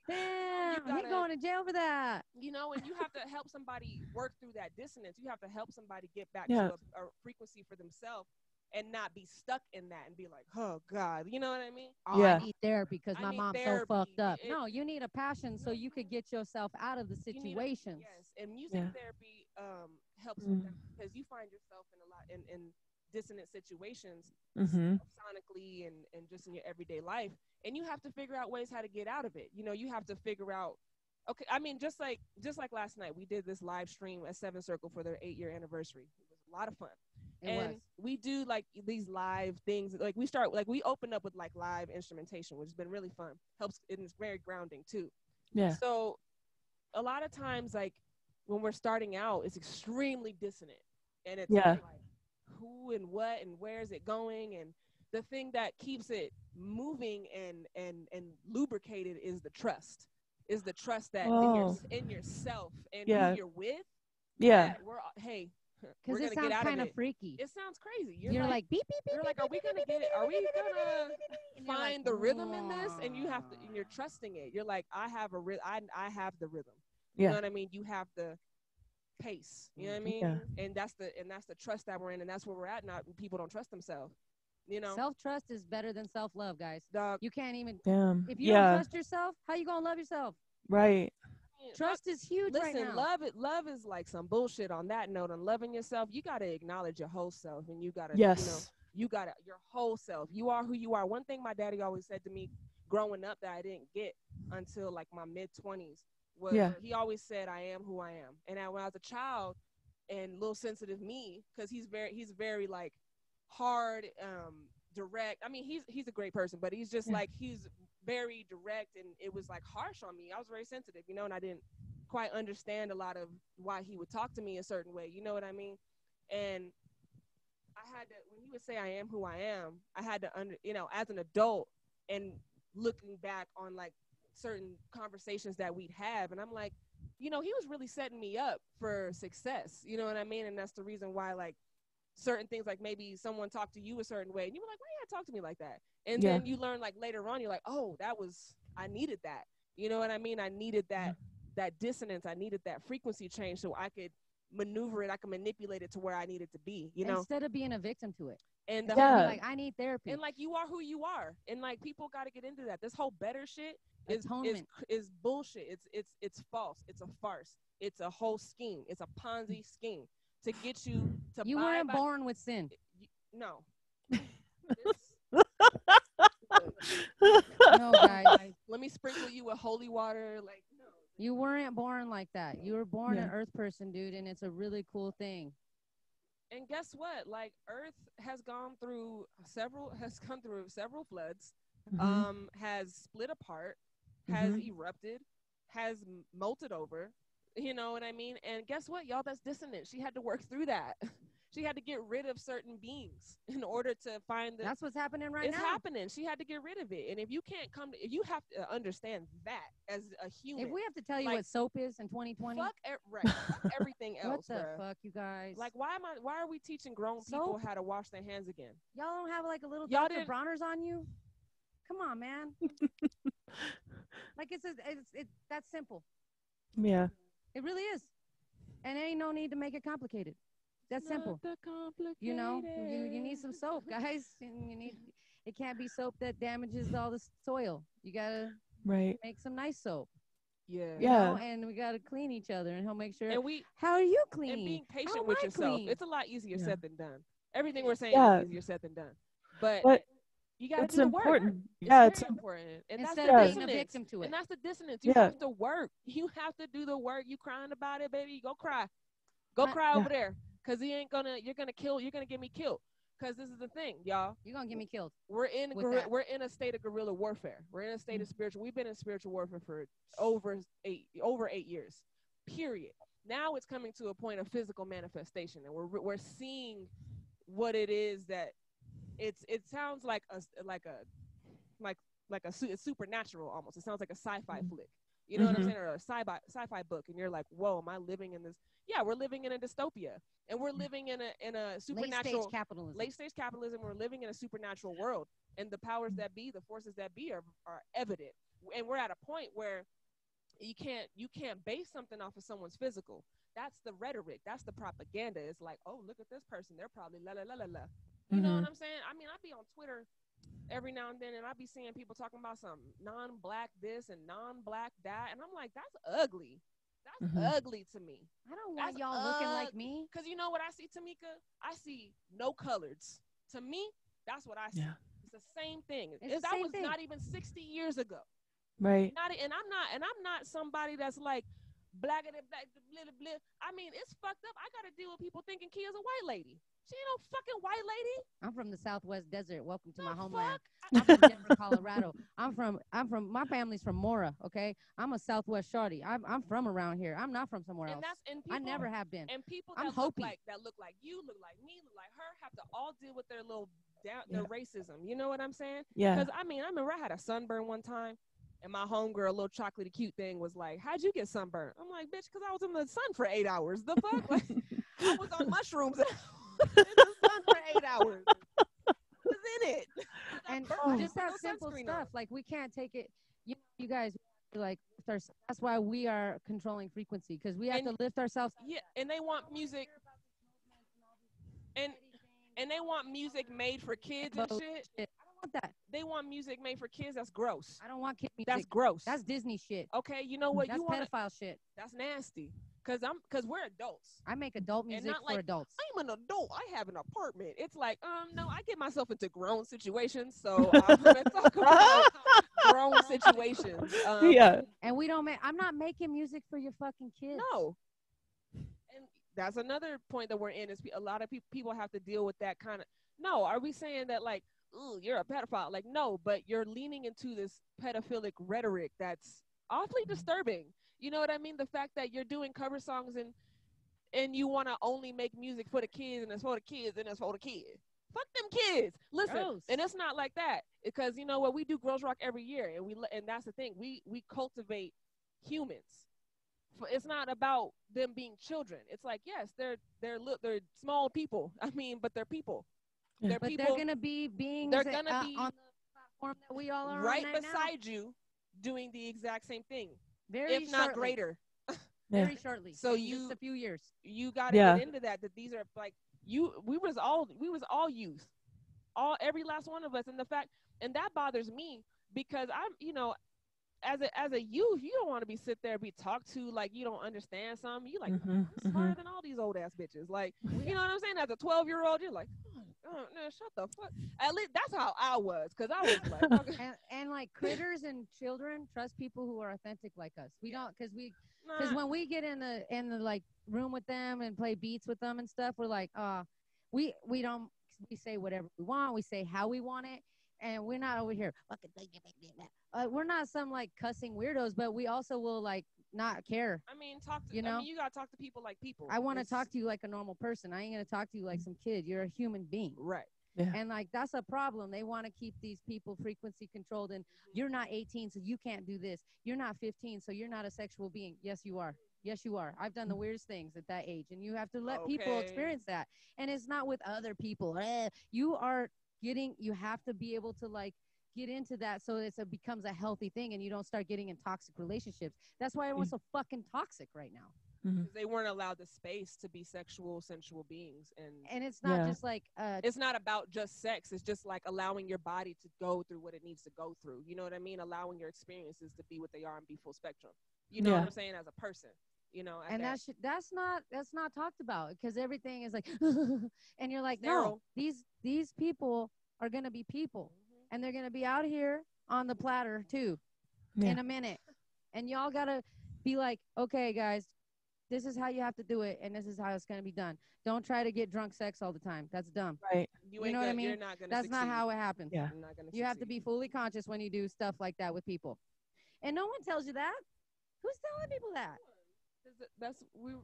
Damn. He going to jail for that. And you have to help somebody work through that dissonance. You have to help somebody get back Yeah. to a frequency for themselves, and not be stuck in that and be like, oh God, you know what I mean? Oh, Yeah. I need therapy because I my need mom's so therapy. fucked up. No, you need a passion so you could get yourself out of the You need situations. yes, and music Yeah. therapy helps with Mm. that, because you find yourself in a lot in dissonant situations, Mm-hmm. sonically, and just in your everyday life, and you have to figure out ways how to get out of it. You have to figure out. Okay, I mean, just like last night, we did this live stream at Seven Circle for their 8-year anniversary. It was a lot of fun. We do like these live things. Like we open up with like live instrumentation, which has been really fun. Helps, and it's very grounding too. Yeah. So a lot of times, like when we're starting out, it's extremely dissonant, and it's Yeah. like, who and what and where is it going, and the thing that keeps it moving and lubricated is the trust. Is the trust that in yourself and who you're with. Yeah. We're hey. Because it sounds kind of freaky. It sounds crazy. You're like beep beep beep. You're like, are we gonna get it? Are we gonna find the rhythm in this? And you have to, and you're trusting it. You're like, I have I have the rhythm. You know what I mean? You have the pace. You know what I mean? Yeah. And that's the trust that we're in, and that's where we're at now. People don't trust themselves. You know, self-trust is better than self-love, guys. You can't even. Damn. If you don't trust yourself, how you gonna love yourself? Right. Trust is huge. Listen, right now. love is like some bullshit on that note. On loving yourself, you gotta acknowledge your whole self, and you gotta, you gotta your whole self. You are who you are. One thing my daddy always said to me growing up that I didn't get until like my mid-20s was he always said, "I am who I am." And when I was a child and little sensitive me, because he's very like hard, direct. I mean, he's a great person, but he's just like he's very direct, and it was like harsh on me. I was very sensitive, you know, and I didn't quite understand a lot of why he would talk to me a certain way, you know what I mean? And I had to, when he would say I am who I am, I had to you know, as an adult and looking back on like certain conversations that we'd have, and I'm like, you know, he was really setting me up for success, you know what I mean? And that's the reason why, like, certain things, like maybe someone talked to you a certain way and you were like, why you gotta talk to me like that? And then you learn like later on, you're like, oh, I needed that. You know what I mean? I needed that dissonance. I needed that frequency change so I could maneuver it. I could manipulate it to where I needed to be, you know? Instead of being a victim to it. And like, I need therapy. And like, you are who you are. And like, people got to get into that. This whole better shit is bullshit. It's false. It's a farce. It's a whole scheme. It's a Ponzi scheme to get you to You weren't born with sin. No. No, guys. Let me sprinkle you with holy water. Like, no. You weren't born like that. You were born an earth person, dude, and it's a really cool thing. And guess what? Like, Earth has gone through several floods, has split apart, has erupted, has molted over. You know what I mean? And guess what, y'all? That's dissonance. She had to work through that. She had to get rid of certain beings in order to find That's what's happening right now. It's happening. She had to get rid of it. And if you can't if you have to understand that as a human. If we have to tell you what soap is in 2020. Fuck everything else. What the fuck, you guys? Like, why are we teaching grown people how to wash their hands again? Y'all don't have like a little Dr. Bronner's on you? Come on, man. Like, it's that simple. Yeah. It really is. And there ain't no need to make it complicated. That's simple. You know, you need some soap, guys. And it can't be soap that damages all the soil. You gotta make some nice soap. Yeah. You know? And we gotta clean each other and make sure. And how are you clean? And being patient with yourself. Clean? It's a lot easier said than done. Everything we're saying is easier said than done. But you gotta do the work. It's important. And instead of being a victim to it. And that's the dissonance. You have to work. You have to do the work. You crying about it, baby. Go cry. Go cry over there. Because you're gonna get me killed. Because this is the thing, y'all. You're gonna get me killed. We're in a state of guerrilla warfare. We're in a state of spiritual. We've been in spiritual warfare for over 8 years. Period. Now it's coming to a point of physical manifestation, and we're seeing what it is that it sounds like it's supernatural almost. It sounds like a sci-fi flick. You know what I'm saying? Or a sci-fi book, and you're like, whoa, am I living in this? Yeah, we're living in a dystopia, and we're living in a supernatural late stage capitalism. We're living in a supernatural world, and the powers that be, the forces that be, are evident. And we're at a point where you can't base something off of someone's physical. That's the rhetoric. That's the propaganda. It's like, oh, look at this person. They're probably la la la la la. You know what I'm saying? I mean, I be on Twitter every now and then, and I be seeing people talking about some non-black this and non-black that, and I'm like, that's ugly. That's ugly to me. I don't want y'all looking like me. Because you know what I see, Tamika? I see no coloreds. To me, that's what I see. Yeah. It's the same thing. That was not even 60 years ago. Right. And I'm not somebody that's like black and black, blah, blah, blah. I mean, it's fucked up. I got to deal with people thinking Kheya's a white lady. She ain't no fucking white lady. I'm from the Southwest Desert. Welcome to my homeland. I'm from Denver, Colorado. I'm from my family's from Mora. Okay, I'm a Southwest shorty. I'm from around here. I'm not from somewhere else. I never have been. And people that look like you, look like me, look like her, have to all deal with their little down the racism. You know what I'm saying? Yeah. Because I mean, I remember I had a sunburn one time, and my homegirl, little chocolatey cute thing, was like, "How'd you get sunburned?" I'm like, "Bitch, because I was in the sun for 8 hours. The fuck? Like, I was on mushrooms. And I was in the sun for 8 hours. I was in it. And just with that no simple sunscreen stuff. on. Like we can't take it. You guys like lift that's why we are controlling frequency, because we have to lift ourselves. Yeah, and they want music, and they want music made for kids and shit. I don't want that. They want music made for kids. That's gross. I don't want kid music. That's gross. That's Disney shit. Okay, you know what? That's pedophile shit. That's nasty. Cause we're adults. I make adult music not for like, adults. I'm an adult. I have an apartment. It's like, no, I get myself into grown situations. So I'm gonna talk about grown situations. Yeah. And we don't make. I'm not making music for your fucking kids. No. And that's another point that we're in is a lot of people have to deal with that kind of. No, are we saying that like, ooh, you're a pedophile? Like, no, but you're leaning into this pedophilic rhetoric that's awfully disturbing. You know what I mean? The fact that you're doing cover songs and you want to only make music for the kids, and it's for the kids, and it's for the kids. Fuck them kids. Listen, Gross. and it's not like that, because you know what? We do Girls Rock every year, and that's the thing. We cultivate humans. It's not about them being children. It's like, yes, they're small people. I mean, but they're people. Yeah. They're But people. they're gonna be beings. They're gonna be on the platform that we all are right on right beside you, doing the exact same thing, very if not shortly. greater. Very shortly. So in just a few years. You got to get into that these are like we was all youth, every last one of us, and the fact, and that bothers me, because I'm, as a youth, you don't want to be sit there be talked to like you don't understand something. You like, I'm smarter than all these old ass bitches. Like, you know what I'm saying? As a 12-year-old, you're like, oh, no, shut the fuck. At least that's how I was, because I was like, okay. and like critters and children trust people who are authentic like us. We don't, because when we get in the like room with them and play beats with them and stuff, we're like, we don't, we say whatever we want, we say how we want it, and we're not over here we're not some like cussing weirdos, but we also will like not care. I mean, you gotta talk to people like people. I want to talk to you like a normal person. I ain't gonna talk to you like some kid. You're a human being, right? Yeah. And like that's a problem. They want to keep these people frequency controlled, and you're not 18, so you can't do this. You're not 15, so you're not a sexual being. Yes, you are. Yes, you are. I've done the weirdest things at that age, and you have to let people experience that. And it's not with other people. You have to be able to like get into that so it becomes a healthy thing, and you don't start getting in toxic relationships. That's why everyone's so fucking toxic right now. Because they weren't allowed the space to be sensual beings, and it's not just like it's not about just sex. It's just like allowing your body to go through what it needs to go through. You know what I mean? Allowing your experiences to be what they are and be full spectrum. You know what I'm saying? As a person, and that's not talked about, because everything is like and you're like, sterile. No, these people are gonna be people, and they're gonna be out here on the platter too in a minute, and y'all gotta be like, okay guys, this is how you have to do it, and this is how it's going to be done. Don't try to get drunk sex all the time. That's dumb. Right. You know what I mean? You're not gonna That's succeed. not how it happens. Yeah. You have to be fully conscious when you do stuff like that with people. And no one tells you that. Who's telling people that?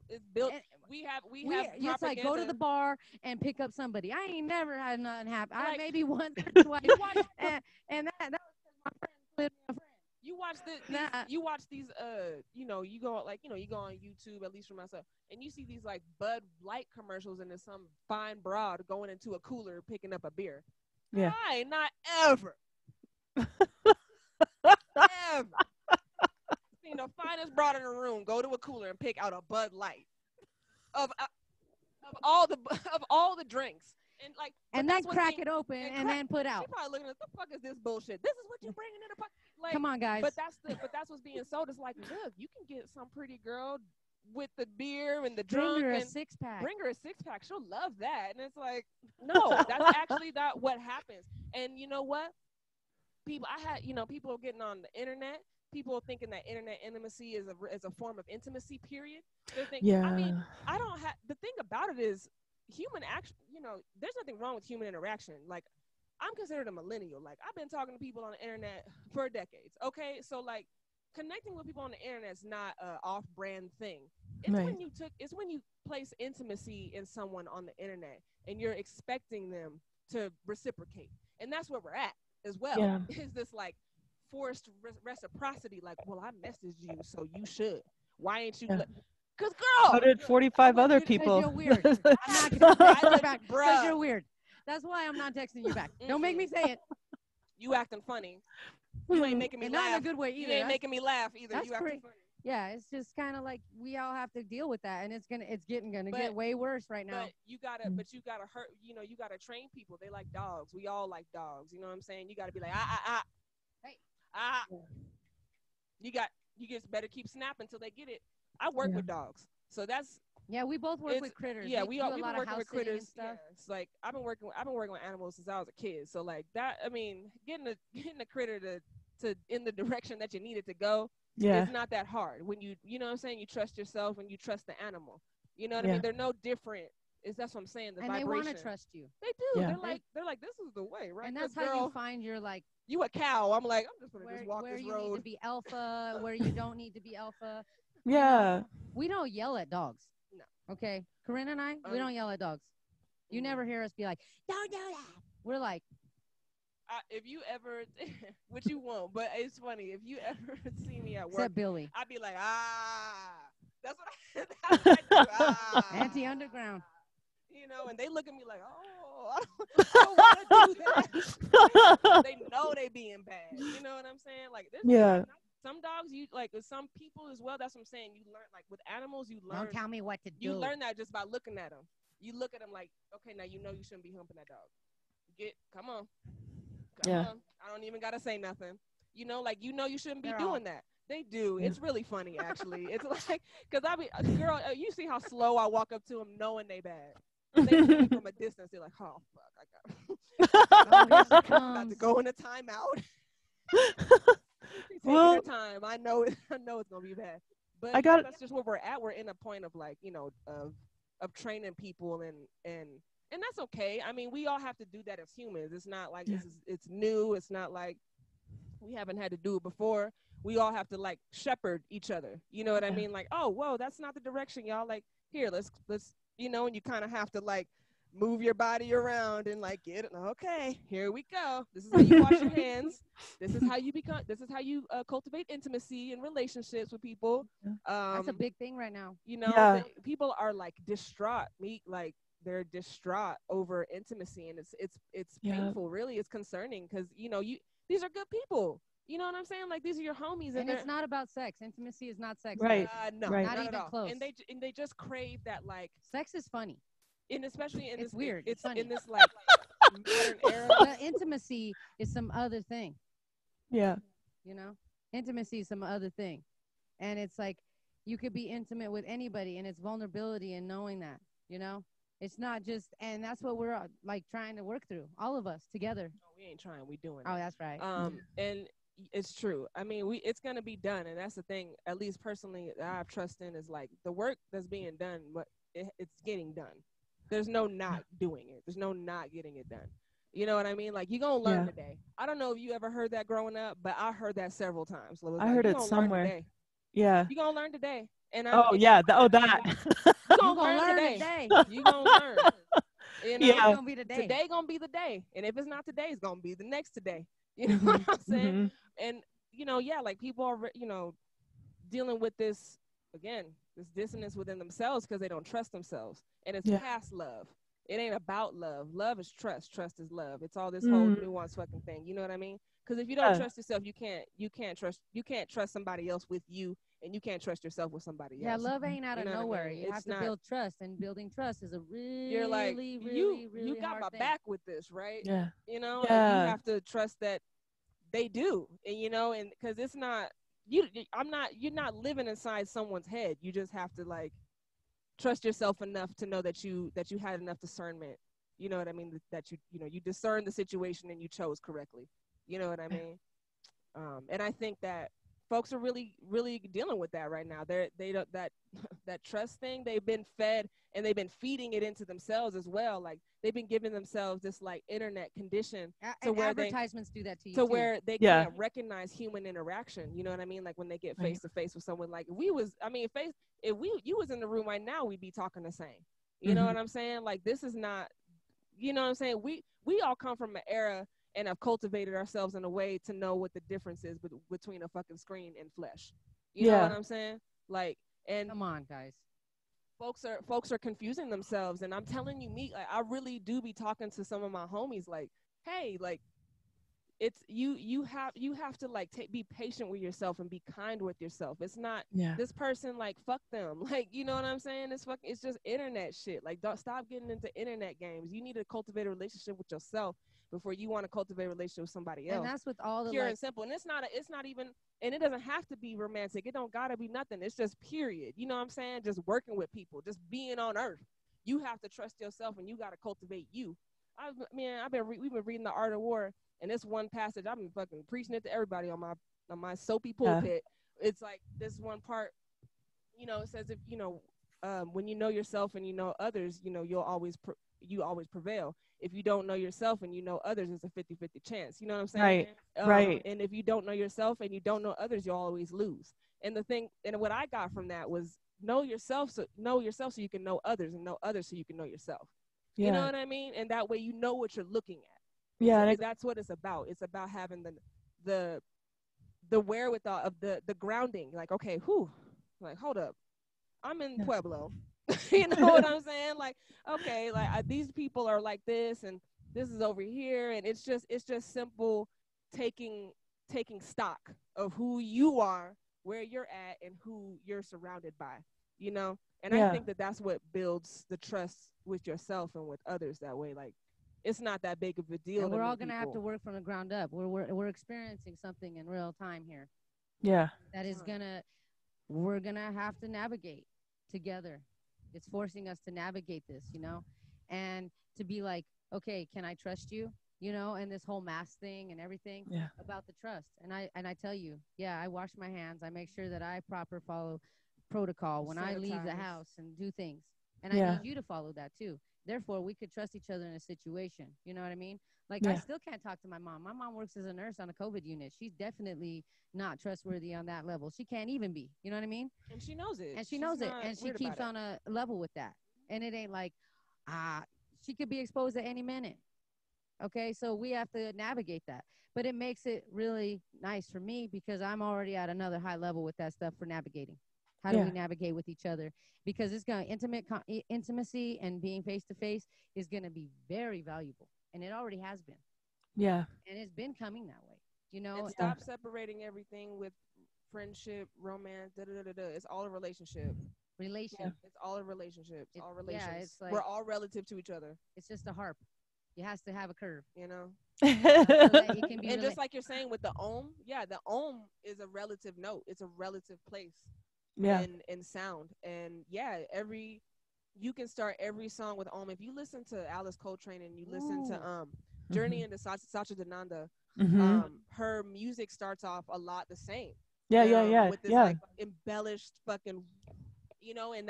It's built. We have it's like go to the bar and pick up somebody. I ain't never had nothing happen. Like, I maybe once or twice. and that was because my friend lived with a friend. You watch these you go on YouTube, at least for myself, and you see these like Bud Light commercials, and there's some fine broad going into a cooler picking up a beer. Yeah. Not ever seen the finest broad in the room go to a cooler and pick out a Bud Light of all the drinks. And then crack it open and then put out. You're probably looking at, the fuck is this bullshit? This is what you're bringing in the pot. Like, come on, guys. But that's what's being sold. It's like, look, you can get some pretty girl with the beer and the drunk. Bring her a and six-pack. Bring her a six-pack. She'll love that. And it's like, no, that's actually not what happens. And you know what? People are getting on the internet. People are thinking that internet intimacy is a form of intimacy. Period. They're thinking. I mean, I don't have. The thing about it is, human action, there's nothing wrong with human interaction. Like, I'm considered a millennial. Like, I've been talking to people on the internet for decades. Okay, so like connecting with people on the internet is not a off-brand thing. It's when you place intimacy in someone on the internet and you're expecting them to reciprocate. And that's where we're at as well. Yeah. Is this like forced reciprocity? Like, well, I messaged you, so you should. Why ain't you? Yeah. Because girl, So did 45 other people. You're weird. I'm not texting you back because Bruh. you're weird. That's why I'm not texting you back. Don't make me say it. You acting funny. You ain't making me And laugh. not in a good way either. You ain't making me laugh either. That's You acting great. funny. Yeah, it's just kind of like we all have to deal with that, and it's gonna But- get way worse right now. But you gotta hurt. You know, you gotta train people. They like dogs. We all like dogs. You know what I'm saying? You gotta be like Hey. You just better keep snapping until they get it. I work with dogs, so that's. Yeah, we both work with critters. Yeah, we we've do a been lot of working house with sitting critters and stuff. Yeah, it's like I've been working with animals since I was a kid. So like that, I mean, getting a critter to in the direction that you need it to go. Yeah. It's not that hard when you know what I'm saying. You trust yourself and you trust the animal. You know what I mean? They're no different. That's what I'm saying. The And vibration. they want to trust you. They do. Yeah. They're like this is the way, right? And that's 'Cause, how girl, you find your like you a cow. I'm like I'm just gonna where, just walk where this you road. need to be alpha, where you don't need to be alpha. Yeah. We don't yell at dogs. No. Okay, Corinne and I, we don't yell at dogs. You never hear us be like, don't do that. We're like, If you ever, which you won't, but it's funny if you ever see me at work, except Billy, I'd be like, that's what I do. Anti Underground. You know, and they look at me like, oh, I don't want to do that. They know they being bad. You know what I'm saying? Like, some dogs, you like with some people as well. That's what I'm saying. You learn, like with animals, you learn. Don't tell me what to do. You learn that just by looking at them. You look at them like, okay, now you know you shouldn't be humping that dog. Come on. Come on. I don't even gotta say nothing. You know, like you shouldn't be doing that. They do. It's really funny, actually. It's like, because girl, you see how slow I walk up to them knowing they bad. They see me from a distance. They're like, oh, fuck, I'm about to go in a timeout. Taking their time. I know it's going to be bad. But that's just where we're at. We're in a point of like, of training people and that's okay. I mean, we all have to do that as humans. It's not like it's new. It's not like we haven't had to do it before. We all have to like shepherd each other. You know what I mean? Like, oh, whoa, that's not the direction, y'all. Like, here, let's, and you kind of have to like move your body around and like get it. Okay, here we go. This is how you wash your hands. This is how you cultivate intimacy and relationships with people. That's a big thing right now. People are like distraught. They're distraught over intimacy, and it's painful. Really, it's concerning because these are good people. You know what I'm saying? Like these are your homies, and it's not about sex. Intimacy is not sex. Right. No, right. not even at all. close. And they just crave that like sex is funny. And especially in it's this weird. It's funny. in this like modern era. But intimacy is some other thing. Yeah. Intimacy is some other thing, and it's like you could be intimate with anybody, and it's vulnerability and knowing that. It's not just, and that's what we're like trying to work through, all of us together. No, we ain't trying. We doing it. Oh, that's right. And it's true. I mean, it's gonna be done, and that's the thing. At least personally, that I have trust in is like the work that's being done, but it's getting done. There's no not doing it. There's no not getting it done. You know what I mean? Like you're gonna learn today. I don't know if you ever heard that growing up, but I heard that several times. So I heard it somewhere. Yeah. You're gonna learn today. And that. You're gonna learn today. You're gonna learn. It's gonna be the day. Today gonna be the day. And if it's not today, it's gonna be the next today. You know what I'm saying? And like people are dealing with this again, this dissonance within themselves because they don't trust themselves. And it's past love. It ain't about love. Love is trust. Trust is love. It's all this whole nuanced fucking thing. You know what I mean? Because if you don't trust yourself, you can't trust somebody else with you, and you can't trust yourself with somebody else. Yeah, love ain't out of nowhere. You have to build trust, and building trust is a really, you got my back with this, right? Yeah. And you have to trust that they do, and and because it's not you're not living inside someone's head. You just have to like trust yourself enough to know that you had enough discernment. You know what I mean? That you discern the situation and you chose correctly. You know what I mean? And I think that folks are really, really dealing with that right now. They don't that trust thing. They've been fed and they've been feeding it into themselves as well. Like they've been giving themselves this like internet condition to where advertisements do that to you. To where they can't recognize human interaction. You know what I mean? Like when they get face to face with someone. Like you was in the room right now, we'd be talking the same. You know what I'm saying? Like this is not. you know what I'm saying? We all come from an era and have cultivated ourselves in a way to know what the difference is between a fucking screen and flesh. You know what I'm saying? Like, and come on, guys. Folks are confusing themselves, and I'm telling you, me, like, I really do be talking to some of my homies, like, hey, like, it's you have to like be patient with yourself and be kind with yourself. It's not this person, like, fuck them, like, you know what I'm saying? It's just internet shit. Like, don't stop getting into internet games. You need to cultivate a relationship with yourself before you want to cultivate a relationship with somebody else. And that's with all the pure and simple. And it's not even, and it doesn't have to be romantic. It don't gotta be nothing. It's just period. You know what I'm saying? Just working with people, just being on earth. You have to trust yourself, and you got to cultivate you. We've been reading The Art of War, and this one passage, I've been fucking preaching it to everybody on my soapy pulpit. It's like this one part, you know, it says, if you know, when you know yourself and you know others, you know, you always prevail. If you don't know yourself and you know others, it's a 50-50 chance. You know what I'm saying? Right. And if you don't know yourself and you don't know others, you'll always lose. And what I got from that was know yourself so you can know others, and know others so you can know yourself. You know what I mean? And that way you know what you're looking at. Yeah. So that's what it's about. It's about having the wherewithal of the grounding. Like, okay, like, hold up. I'm in Pueblo. You know what I'm saying? Like, okay, like these people are like this, and this is over here, and it's just simple taking stock of who you are, where you're at, and who you're surrounded by, you know? And I think that's what builds the trust with yourself and with others that way. Like, it's not that big of a deal. And we're all going to have to work from the ground up. We're experiencing something in real time here. That is we're going to have to navigate together. It's forcing us to navigate this, you know, and to be like, okay, can I trust you? You know, and this whole mask thing and everything about the trust. And I tell you, I wash my hands. I make sure that I follow protocol when I leave the house and do things. And I need you to follow that too. Therefore, we could trust each other in a situation. You know what I mean? Like, I still can't talk to my mom. My mom works as a nurse on a COVID unit. She's definitely not trustworthy on that level. She can't even be. You know what I mean? And she knows it. And she knows it. And she keeps on a level with that. And it ain't like, she could be exposed at any minute. Okay? So we have to navigate that. But it makes it really nice for me because I'm already at another high level with that stuff for navigating. How do we navigate with each other? Because it's going to intimacy and being face to face is going to be very valuable, and it already has been. Yeah, and it's been coming that way. You know, and stop separating everything with friendship, romance. It's all a relationship. It's all a relationship. It's all relations. Yeah, it's like, we're all relative to each other. It's just a harp. It has to have a curve. You know. So that it can be just like you're saying with the ohm. Yeah, the ohm is a relative note. It's a relative place. In sound, and you can start every song with ohm. If you listen to Alice Coltrane and you listen to Journey into Satchidananda, her music starts off a lot the same. With this like embellished fucking, you know, and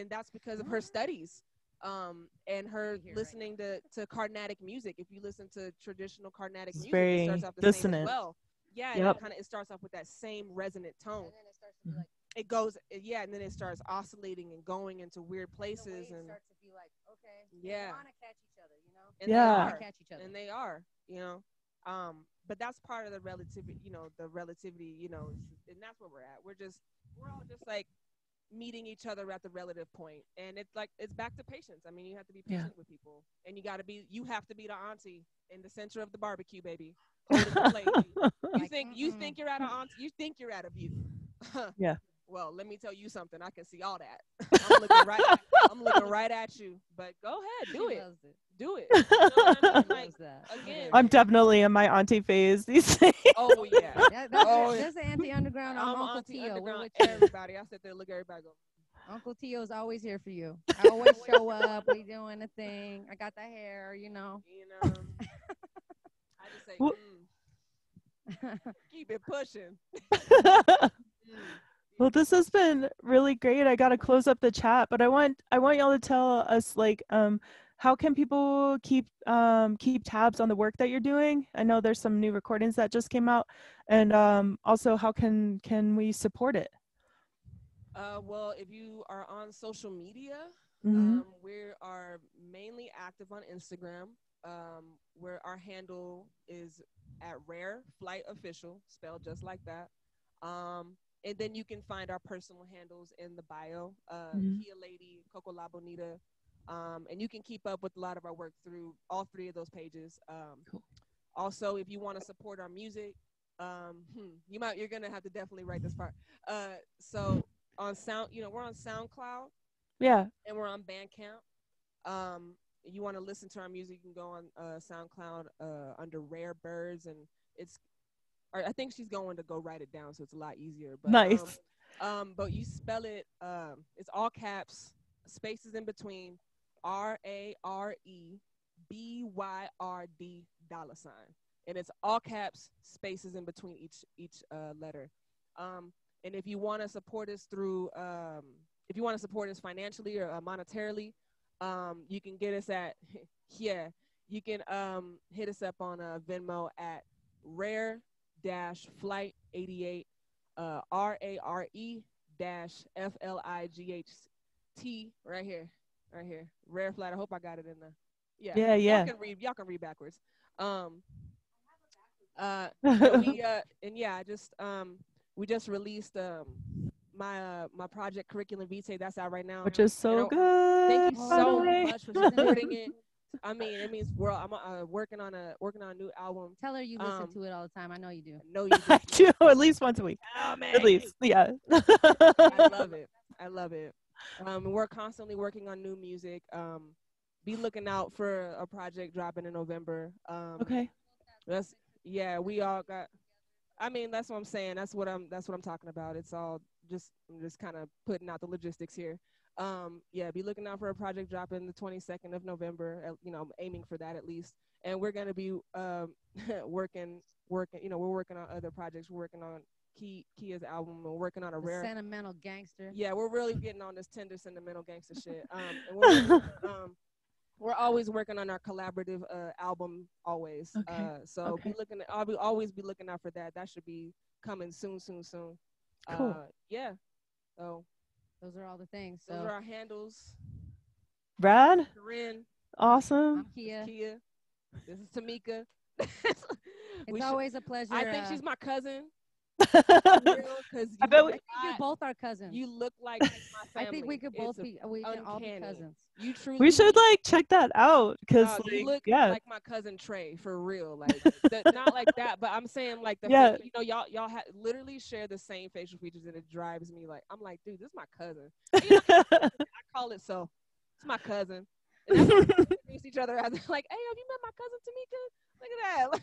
that's because of her studies, and her listening to Carnatic music. If you listen to traditional Carnatic music, it starts off the same as well. Yeah, and it starts off with that same resonant tone. And then it starts to be like, it goes, and then it starts oscillating and going into weird places, and starts to be like, okay, they want to catch each other, you know, and they are catch each other, and they are, you know, but that's part of the relativity, you know, you know, and that's where we're at. We're all just like meeting each other at the relative point, and it's back to patience. I mean, you have to be patient with people, and you have to be the auntie in the center of the barbecue, baby. Holding the plate. You think you're at an auntie, you think you're at a view. Well, let me tell you something. I can see all that. I'm looking right at you. But go ahead, do it. Do it. You know what I mean? Again, I'm definitely in my auntie phase these days. Oh yeah. That's the Auntie Underground. I'm Uncle Auntie Tio. Underground. Everybody. I sit there, look at everybody go. Uncle Tio's always here for you. I always show up. We doing a thing. I got the hair, you know. I just say, keep it pushing. Well, this has been really great. I got to close up the chat, but I want y'all to tell us, like, how can people keep tabs on the work that you're doing? I know there's some new recordings that just came out, and also how can we support it? Well, if you are on social media, Mm-hmm. We are mainly active on Instagram, where our handle is at Rare Flight Official, spelled just like that. And then you can find our personal handles in the bio, Mm-hmm. Kheya Lady, Coco La Bonita. And you can keep up with a lot of our work through all three of those pages. Cool. Also, if you want to support our music, you're gonna have to definitely write this part. So on we're on SoundCloud Yeah. and we're on Bandcamp. You want to listen to our music, you can go on SoundCloud under Rare Birds, and it's. Or I think she's going to go write it down, so it's a lot easier. Nice. But you spell it. It's all caps, spaces in between, RAREBYRD $, and it's all caps, spaces in between each letter. And if you want to support us if you want to support us financially or monetarily, you can get us at you can hit us up on Venmo at Rare Flight 88, RARE-FLIGHT right here, Rare Flight. I hope I got it in there. Yeah, Yeah. Yeah. y'all can read backwards. We just released my project Curriculum Vitae. That's out right now. Which is so good. Thank you by the so way. much for supporting it. I mean, it means I'm working on a new album. Tell her you listen to it all the time. I know you do. I know you I do. do at least once a week. Oh, man. At least, yeah. I love it. I love it. We're constantly working on new music. Be looking out for a project dropping in November. Okay. We all got. I mean, that's what I'm saying. That's what I'm talking about. It's all I'm just kind of putting out the logistics here. Be looking out for a project dropping the 22nd of November. I'm aiming for that at least. And we're gonna be working. We're working on other projects. We're working on Kheya's album. We're working on a rare sentimental gangster. Yeah, we're really getting on this tender sentimental gangster shit. And we're always working on our collaborative album always. Okay. So I'll always be looking out for that. That should be coming soon. Cool. So those are all the things. So those are our handles. Brad. Korryne. Awesome. I'm Kheya. This is Tamika. It's always a pleasure. I think she's my cousin. I bet you're both our cousins. You look like my family. I think we could both be. We can all be cousins. You truly. We should check that out because you look like my cousin Trey for real. Not like that, but I'm saying y'all literally share the same facial features, and it drives me I'm like, dude, this is my cousin. I call it so. It's my cousin. And that's why we introduce each other as hey, have you met my cousin Tamika? Look at that.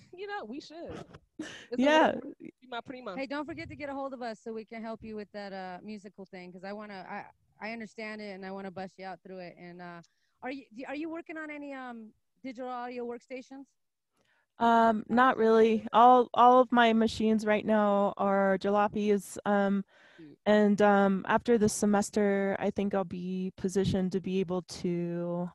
We should. My prima. Hey, don't forget to get a hold of us so we can help you with that musical thing, because I understand it and I want to bust you out through it. And are you working on any digital audio workstations? Not really. All of my machines right now are jalapenos. And after this semester, I think I'll be positioned to be able to,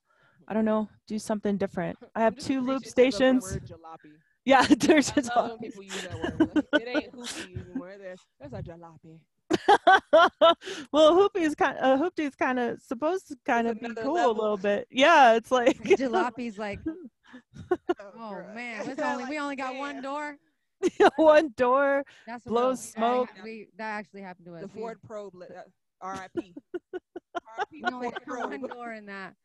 I don't know, do something different. I have 2 loop stations. The word jalopy. Yeah, there's I love when people use that word. It ain't hoopy anymore. There's a jalopy. Well, hoopty's kind of supposed to kind of be cool level. a little bit. Yeah, it's like jalape's like, oh man, we only got one door. One door. That's blows smoke. That actually happened to us. The Ford Probe. R.I.P. We only had one door in that.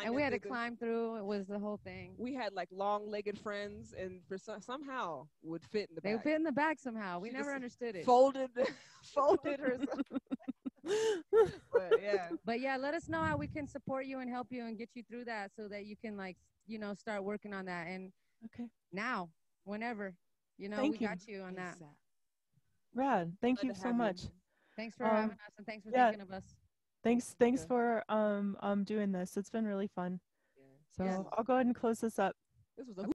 And we had to climb through. It was the whole thing. We had long-legged friends, and somehow would fit in the back. They would fit in the back somehow. We never understood it. Folded herself. But yeah, let us know how we can support you and help you and get you through that, so that you can start working on that. And now, whenever, we got you on that. Rad. Thank you so much. Thanks for having us, and thanks for thinking of us. Thanks for doing this. It's been really fun. So I'll go ahead and close this up. This was a